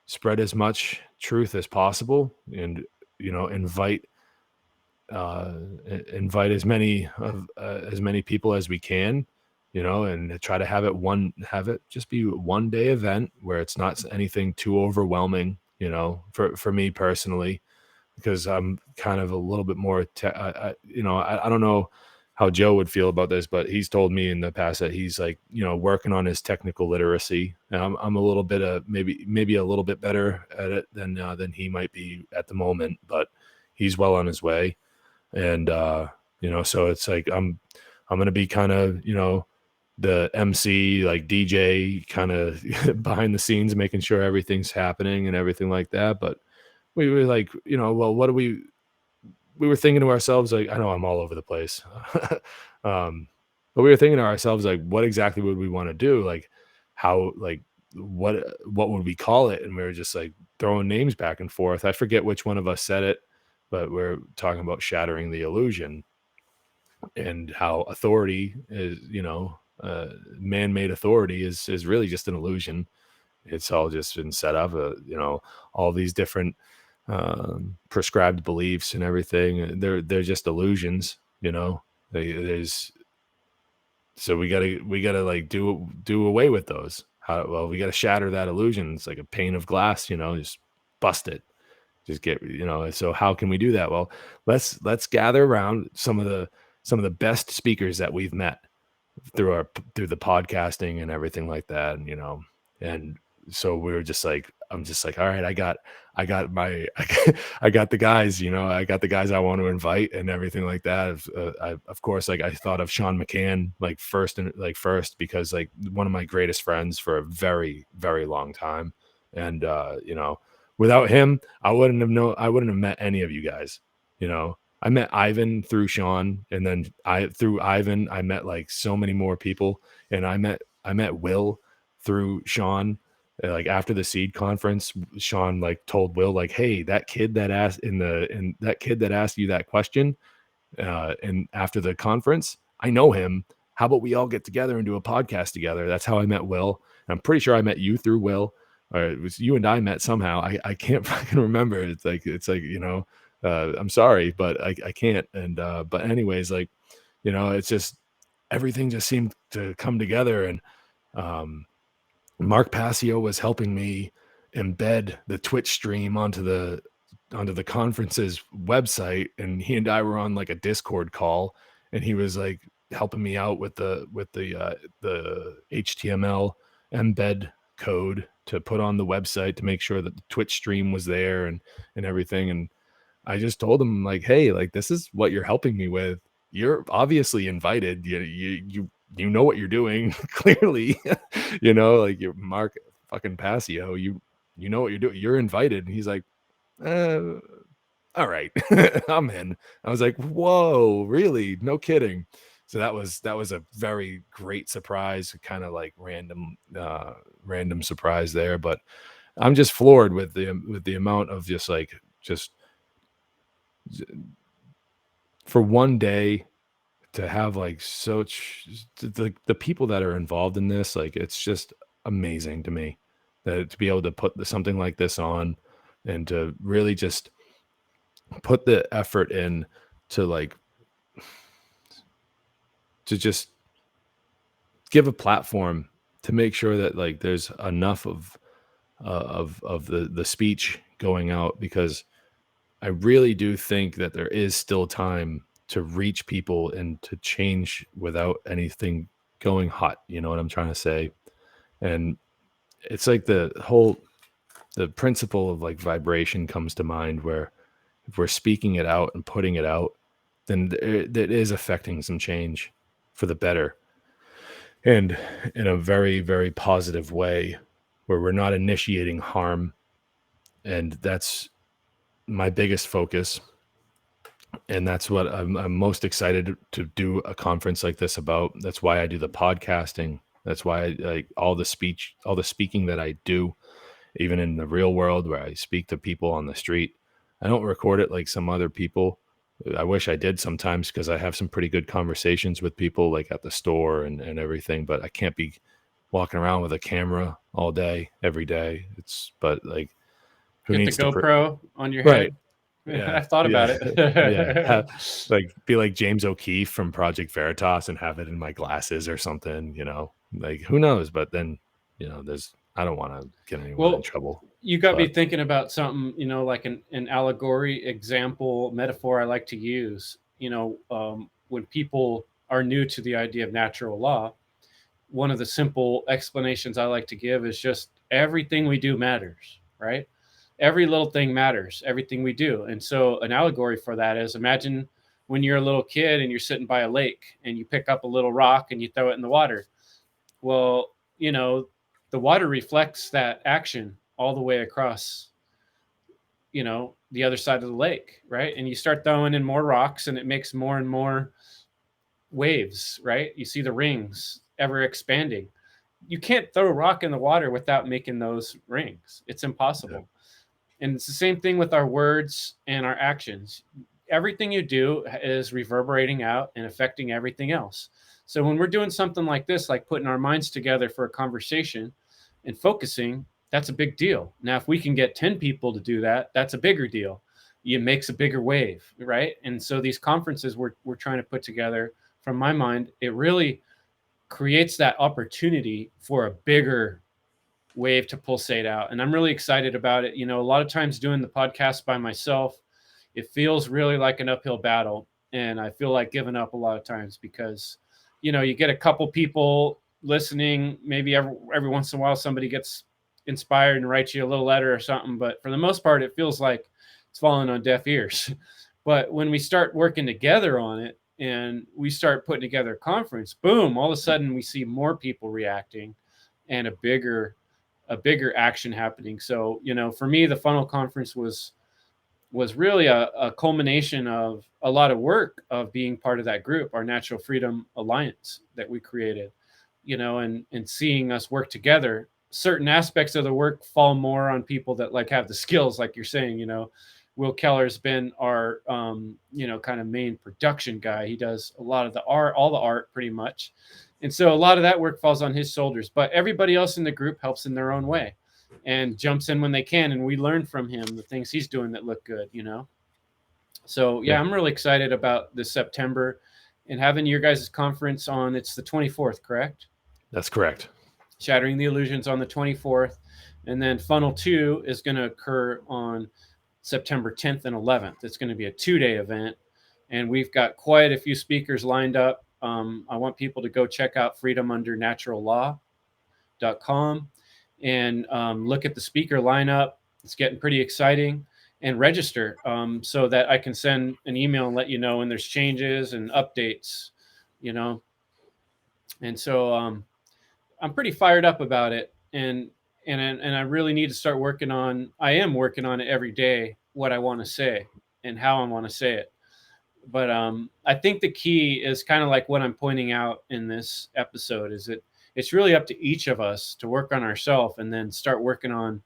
spread as much truth as possible, and invite as many people as we can, and try to have it just be one day event where it's not anything too overwhelming, for me personally, because I'm kind of a little bit more I don't know how Joe would feel about this, but he's told me in the past that he's like, working on his technical literacy. And I'm a little bit of maybe a little bit better at it than he might be at the moment, but he's well on his way. And so it's like I'm gonna be kind of the MC, like DJ, kind of behind the scenes, making sure everything's happening and everything like that. But we were like, well, what do we were thinking to ourselves, like, I know I'm all over the place. But we were thinking to ourselves, like, what exactly would we want to do? Like, how, like, what would we call it? And we were just like throwing names back and forth. I forget which one of us said it, but we're talking about shattering the illusion and how authority is, man-made authority is really just an illusion. It's all just been set up, all these different prescribed beliefs and everything. They're just illusions, there's so we gotta like do away with those. Well, we gotta shatter that illusion. It's like a pane of glass, just bust it. Just get, so how can we do that? Well, let's gather around some of the best speakers that we've met through the podcasting and everything like that. And so we were just like, I'm just like, all right, I got I got the guys, I got the guys I want to invite and everything like that. Of course, like I thought of Sean McCann, like first because like one of my greatest friends for a very, very long time. And, without him, I wouldn't have met any of you guys, I met Ivan through Sean, and then through Ivan, I met like so many more people. And I met Will through Sean. Like after the Seed conference, Sean like told Will, like, hey, that kid that asked that kid that asked you that question, and after the conference, I know him. How about we all get together and do a podcast together? That's how I met Will. I'm pretty sure I met you through Will, or it was you and I met somehow. I can't fucking remember. It's like I'm sorry, but I can't. And but anyways, like, it's just everything just seemed to come together. And Mark Passio was helping me embed the Twitch stream onto the conference's website, and he and I were on like a Discord call, and he was like helping me out with the HTML embed code to put on the website to make sure that the Twitch stream was there and everything. And I just told him, like, hey, like, this is what you're helping me with. You're obviously invited. You know what you're doing clearly. Like, you're Mark fucking Passio. You know what you're doing. You're invited. And he's like, all right, I'm in. I was like, whoa, really? No kidding. So that was a very great surprise, kind of like random surprise there. But I'm just floored with the amount of just for one day to have like such the people that are involved in this. Like, it's just amazing to me that to be able to put something like this on and to really just put the effort in to like to just give a platform to make sure that like there's enough of the speech going out, because I really do think that there is still time to reach people and to change without anything going hot. You know what I'm trying to say? And it's like the principle of like vibration comes to mind, where if we're speaking it out and putting it out, then it is affecting some change for the better, and in a very, very positive way, where we're not initiating harm. And that's my biggest focus. And that's what I'm most excited to do a conference like this about. That's why I do the podcasting. That's why I like all the speaking that I do, even in the real world where I speak to people on the street. I don't record it like some other people. I wish I did sometimes, because I have some pretty good conversations with people like at the store and everything, but I can't be walking around with a camera all day, every day. But like, who Get the needs to GoPro on your right? head. Yeah, I've thought about it. yeah. Like, be like James O'Keefe from Project Veritas and have it in my glasses or something. Like, who knows? But then, I don't want to get anyone in trouble. You got me thinking about something, like an allegory, example, metaphor I like to use. when people are new to the idea of natural law, one of the simple explanations I like to give is just everything we do matters, right? Every little thing matters, everything we do. And so, an allegory for that is, imagine when you're a little kid and you're sitting by a lake and you pick up a little rock and you throw it in the water. Well, the water reflects that action all the way across, the other side of the lake, right? And you start throwing in more rocks and it makes more and more waves, right? You see the rings ever expanding. You can't throw a rock in the water without making those rings. It's impossible. Yeah. And it's the same thing with our words and our actions. Everything you do is reverberating out and affecting everything else. So when we're doing something like this, like putting our minds together for a conversation and focusing, that's a big deal. Now, if we can get 10 people to do that, that's a bigger deal. It makes a bigger wave, right? And so these conferences we're trying to put together, from my mind, it really creates that opportunity for a bigger wave to pulsate out. And I'm really excited about it. A lot of times doing the podcast by myself, it feels really like an uphill battle. And I feel like giving up a lot of times because, you get a couple people listening, maybe every once in a while somebody gets inspired and writes you a little letter or something. But for the most part, it feels like it's falling on deaf ears. But when we start working together on it and we start putting together a conference, boom, all of a sudden we see more people reacting and a bigger action happening. So, for me, the Funl conference was really a culmination of a lot of work of being part of that group, our Natural Freedom Alliance that we created, and seeing us work together. Certain aspects of the work fall more on people that have the skills, like you're saying. Will Keller's been our kind of main production guy. He does a lot of the art, all the art pretty much. And so a lot of that work falls on his shoulders, but everybody else in the group helps in their own way and jumps in when they can. And we learn from him the things he's doing that look good, So yeah, I'm really excited about this September and having your guys' conference on, it's the 24th, correct? That's correct. Shattering the Illusions on the 24th. And then Funl 2 is going to occur on September 10th and 11th. It's going to be a 2-day event. And we've got quite a few speakers lined up. I want people to go check out freedomundernaturallaw.com and look at the speaker lineup. It's getting pretty exciting. And register so that I can send an email and let you know when there's changes and updates, And so I'm pretty fired up about it. And I really need to start working on, I am working on it every day, what I want to say and how I want to say it. But I think the key is kind of like what I'm pointing out in this episode is that it's really up to each of us to work on ourselves and then start working on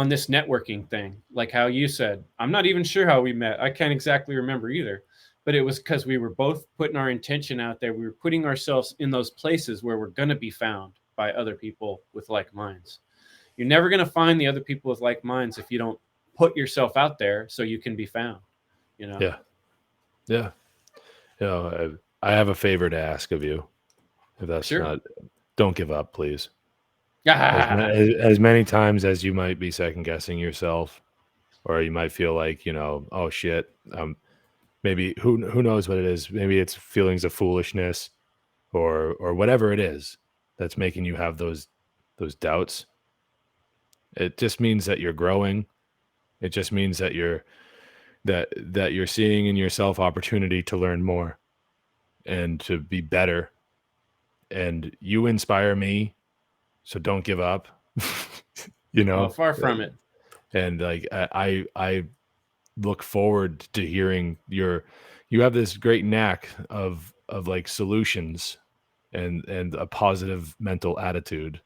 this networking thing. Like how you said, I'm not even sure how we met. I can't exactly remember either, but it was because we were both putting our intention out there. We were putting ourselves in those places where we're going to be found by other people with like minds. You're never going to find the other people with like minds if you don't put yourself out there so you can be found, Yeah. I have a favor to ask of you. If that's Sure. not, don't give up, please. As many times as you might be second guessing yourself, or you might feel like, oh shit, maybe who knows what it is. Maybe it's feelings of foolishness or whatever it is that's making you have those doubts. It just means that you're growing. It just means that you're seeing in yourself opportunity to learn more and to be better. And you inspire me, so don't give up. Far from it. And like I look forward to hearing you have this great knack of like solutions and a positive mental attitude,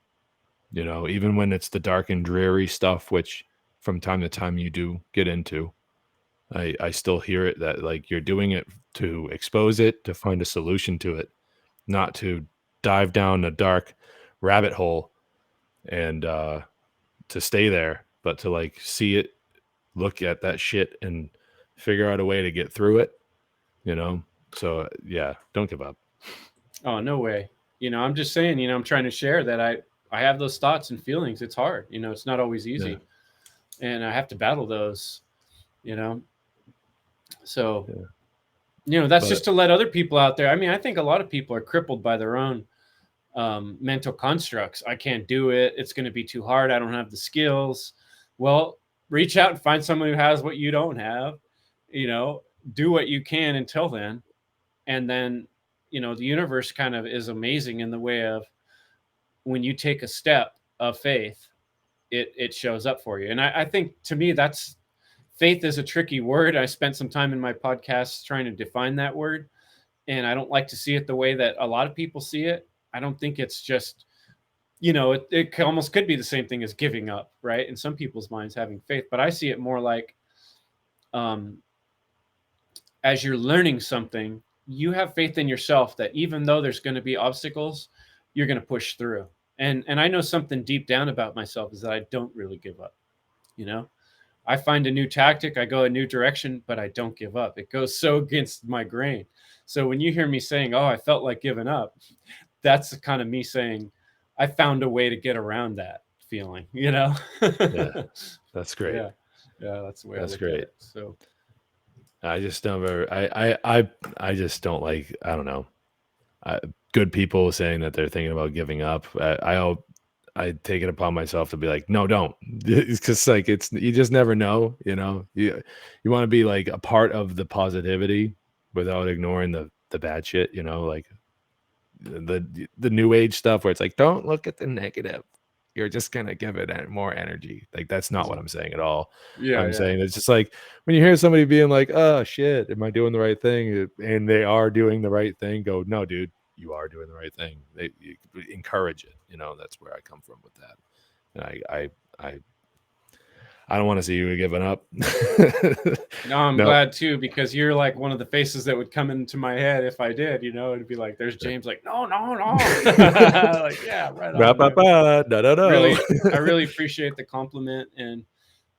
even when it's the dark and dreary stuff, which from time to time you do get into. I still hear it that like you're doing it to expose it, to find a solution to it, not to dive down a dark rabbit hole and to stay there, but to like see it, look at that shit and figure out a way to get through it, So yeah, don't give up. Oh, no way. I'm just saying, I'm trying to share that I have those thoughts and feelings. It's hard, it's not always easy. And I have to battle those, So That's But just to let other people out there. I mean, I think a lot of people are crippled by their own mental constructs. I can't do it. It's going to be too hard. I don't have the skills. Well, reach out and find someone who has what you don't have. You know, do what you can until then, and then the universe kind of is amazing in the way of when you take a step of faith, it shows up for you. And I think to me that's faith is a tricky word. I spent some time in my podcast trying to define that word, and I don't like to see it the way that a lot of people see it. I don't think it's just it almost could be the same thing as giving up, right? In some people's minds, having faith, but I see it more like um, as you're learning something, you have faith in yourself that even though there's going to be obstacles, you're going to push through. And I know something deep down about myself is that I don't really give up. You know, I find a new tactic, I go a new direction, but I don't give up. It goes so against my grain. So when you hear me saying, "Oh, I felt like giving up," that's kind of me saying, I found a way to get around that feeling. yeah, that's great. Yeah, yeah, that's the way I That's look at great. it. So I just never. I just don't like. I don't know. Good people saying that they're thinking about giving up. I take it upon myself to be like, no, don't. It's just like you just never know. You want to be like a part of the positivity without ignoring the bad shit. Like the new age stuff where it's like, don't look at the negative. You're just gonna give it more energy. Like that's not what I'm saying at all. yeah, I'm yeah, saying it's just like when you hear somebody being like, "Oh shit, am I doing the right thing?" and they are doing the right thing, go, "No, dude, you are doing the right thing." You encourage it. That's where I come from with that. And I don't want to see you giving up. no, I'm No. glad too, because you're like one of the faces that would come into my head if I did. It'd be like, there's James, like, no, no, no. Like, yeah, right on, man. No. I really appreciate the compliment. And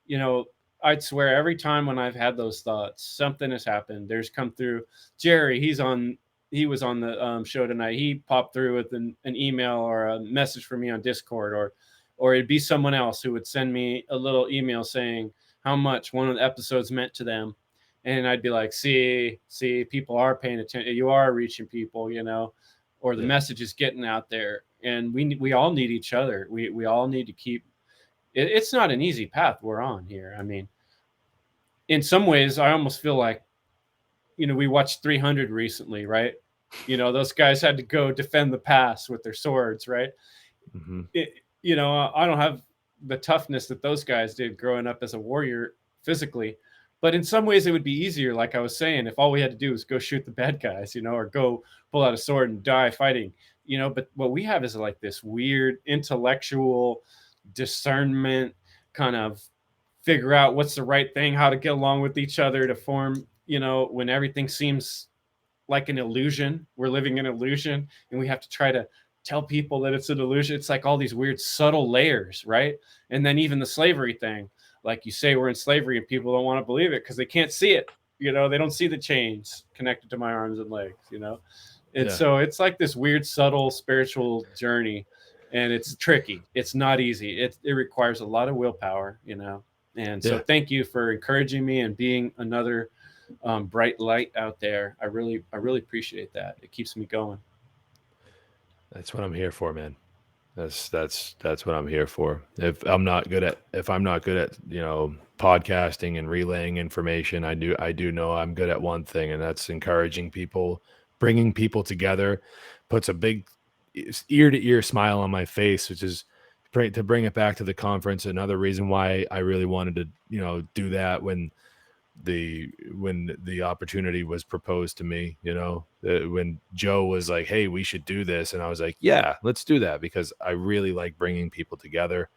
you know, I'd swear every time when I've had those thoughts, something has happened. There's come through. Jerry, he was on the show tonight. He popped through with an email or a message for me on Discord, or it'd be someone else who would send me a little email saying how much one of the episodes meant to them. And I'd be like, see, people are paying attention. You are reaching people, or the Yeah. message is getting out there. And we all need each other. We all need to keep it's not an easy path we're on here. I mean, in some ways, I almost feel like, we watched 300 recently, right? Those guys had to go defend the pass with their swords, right? Mm-hmm. I don't have the toughness that those guys did growing up as a warrior physically, but in some ways it would be easier. Like I was saying, if all we had to do was go shoot the bad guys, or go pull out a sword and die fighting, but what we have is like this weird intellectual discernment kind of figure out what's the right thing, how to get along with each other to form, when everything seems like an illusion. We're living an illusion, and we have to try to tell people that it's an illusion. It's like all these weird subtle layers, right? And then even the slavery thing, like you say, we're in slavery and people don't want to believe it because they can't see it. They don't see the chains connected to my arms and legs, And so it's like this weird, subtle spiritual journey, and it's tricky. It's not easy. It requires a lot of willpower, And so thank you for encouraging me and being another bright light out there. I really appreciate that. It keeps me going. That's what I'm here for, man. That's what I'm here for. If I'm not good at podcasting and relaying information, I do know I'm good at one thing, and that's encouraging people, bringing people together, puts a big ear to ear smile on my face, which is to bring it back to the conference. Another reason why I really wanted to do that when the opportunity was proposed to me, when Joe was like, "Hey, we should do this," and I was like, "Yeah, let's do that," because I really like bringing people together.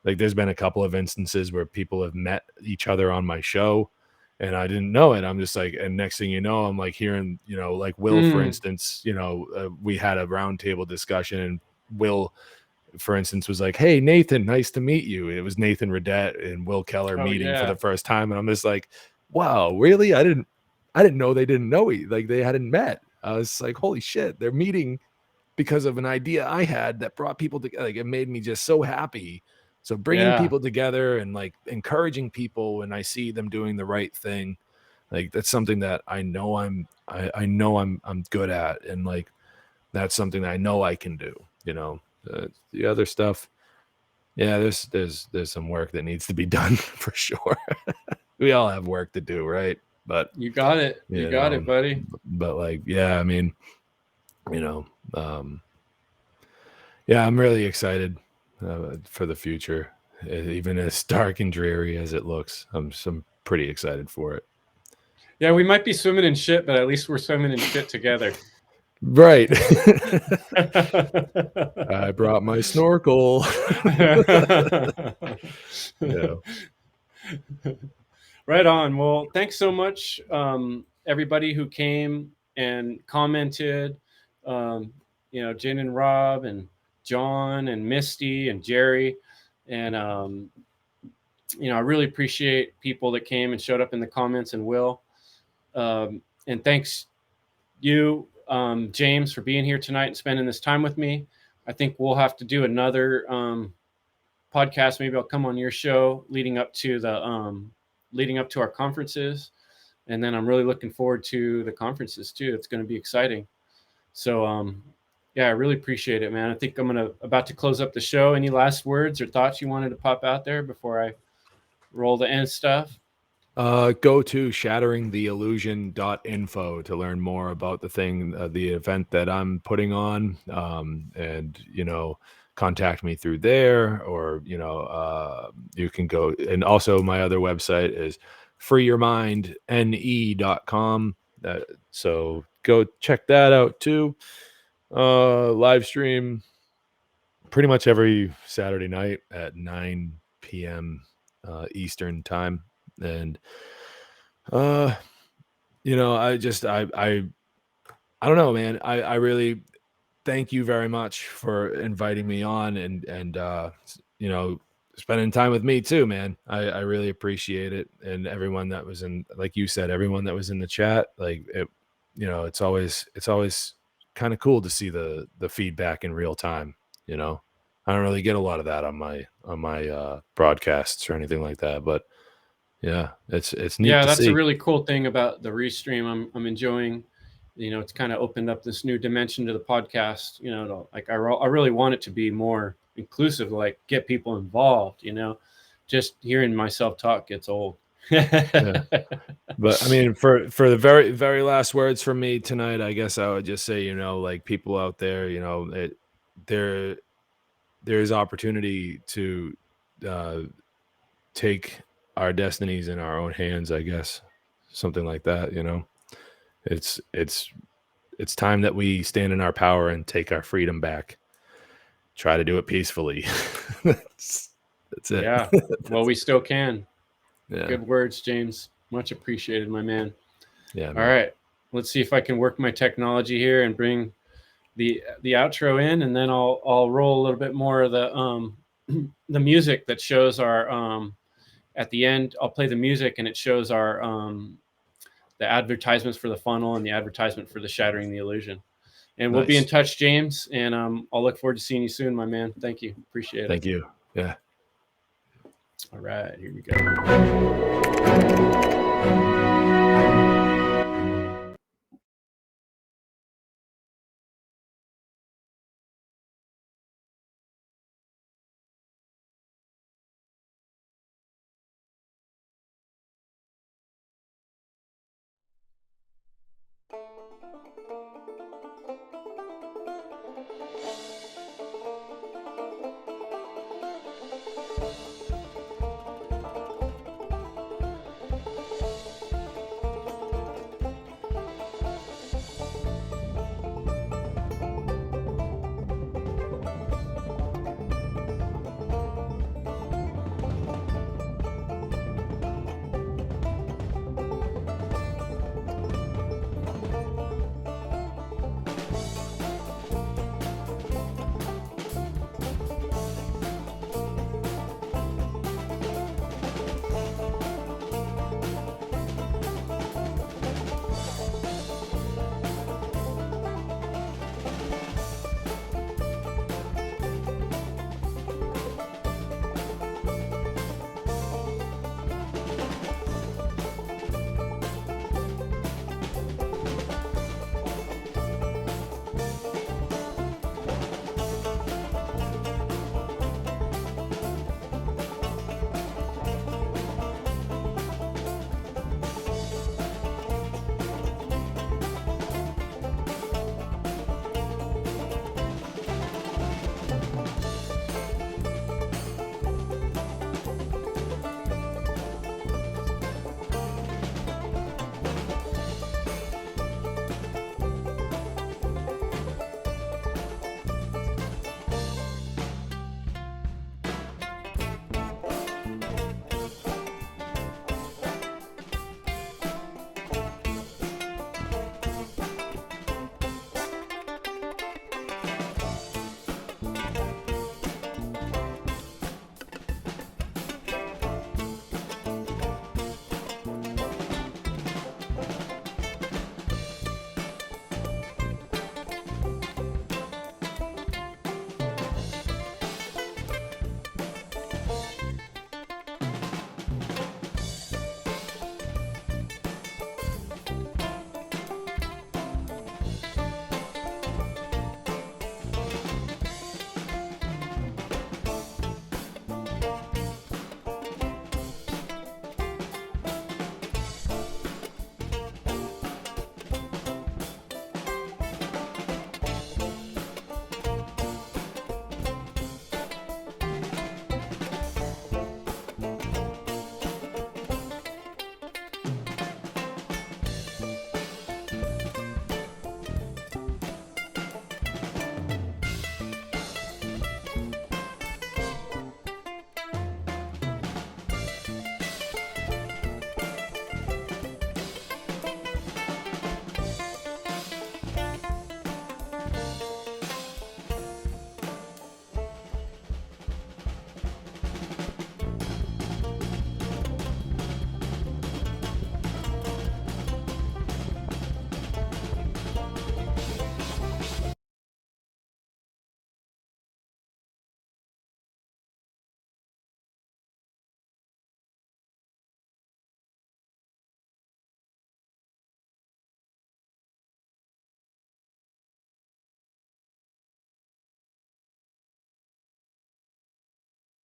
Like there's been a couple of instances where people have met each other on my show and I didn't know it. I'm just like, and next thing you know, I'm like hearing, like Will, for instance, we had a roundtable discussion, and Will, for instance, was like, "Hey, Nathan, nice to meet you." It was Nathan Redette and Will Keller meeting for the first time. And I'm just like, wow, really? I didn't know they didn't know like they hadn't met. I was like, holy shit, they're meeting because of an idea I had that brought people together. Like it made me just so happy. So bringing people together and like encouraging people when I see them doing the right thing, Like that's something that I know I'm good at, and like that's something that I know I can do. The other stuff, yeah, there's some work that needs to be done for sure. We all have work to do, right? But you got it. You got it, buddy. But like, yeah, I mean, yeah, I'm really excited for the future, even as dark and dreary as it looks. I'm pretty excited for it. Yeah, we might be swimming in shit, but at least we're swimming in shit together. Right. I brought my snorkel. Yeah. Right on. Well, thanks so much, everybody who came and commented. Jen and Rob and John and Misty and Jerry. And, I really appreciate people that came and showed up in the comments, and Will. And thanks you, James, for being here tonight and spending this time with me. I think we'll have to do another podcast. Maybe I'll come on your show leading up to our conferences, and then I'm really looking forward to the conferences too. It's going to be exciting. So yeah, I really appreciate it, man. I think I'm about to close up the show. Any last words or thoughts you wanted to pop out there before I roll the end stuff? Go to shatteringtheillusion.info to learn more about the event that I'm putting on, and contact me through there, or you can go, and also my other website is freeyourmindne.com. So go check that out too. Live stream pretty much every Saturday night at 9 p.m. Eastern time. And I don't know, man. I really thank you very much for inviting me on, and spending time with me too, man. I really appreciate it. And everyone that was in, like you said, everyone that was in the chat, like it, it's always kind of cool to see the feedback in real time. I don't really get a lot of that on my broadcasts or anything like that, but yeah, it's neat. Yeah, to that's see. a really cool thing about the restream. I'm enjoying. It's kind of opened up this new dimension to the podcast. I really want it to be more inclusive, like get people involved. Just hearing myself talk gets old. Yeah. But I mean, for the very, very last words from me tonight, I guess I would just say, like people out there, there's opportunity to take our destinies in our own hands, I guess, something like that. It's time that we stand in our power and take our freedom back. Try to do it peacefully. That's it. Yeah. Well, we still can. Yeah. Good words, James. Much appreciated, my man. Yeah. Man. All right. Let's see if I can work my technology here and bring the outro in, and then I'll roll a little bit more of the music that shows our at the end. I'll play the music, and it shows our the advertisements for the Funl and the advertisement for the Shattering the Illusion. And we'll be in touch, James, and I'll look forward to seeing you soon, my man. Thank you. Appreciate it. Thank you. Yeah. All right, here we go.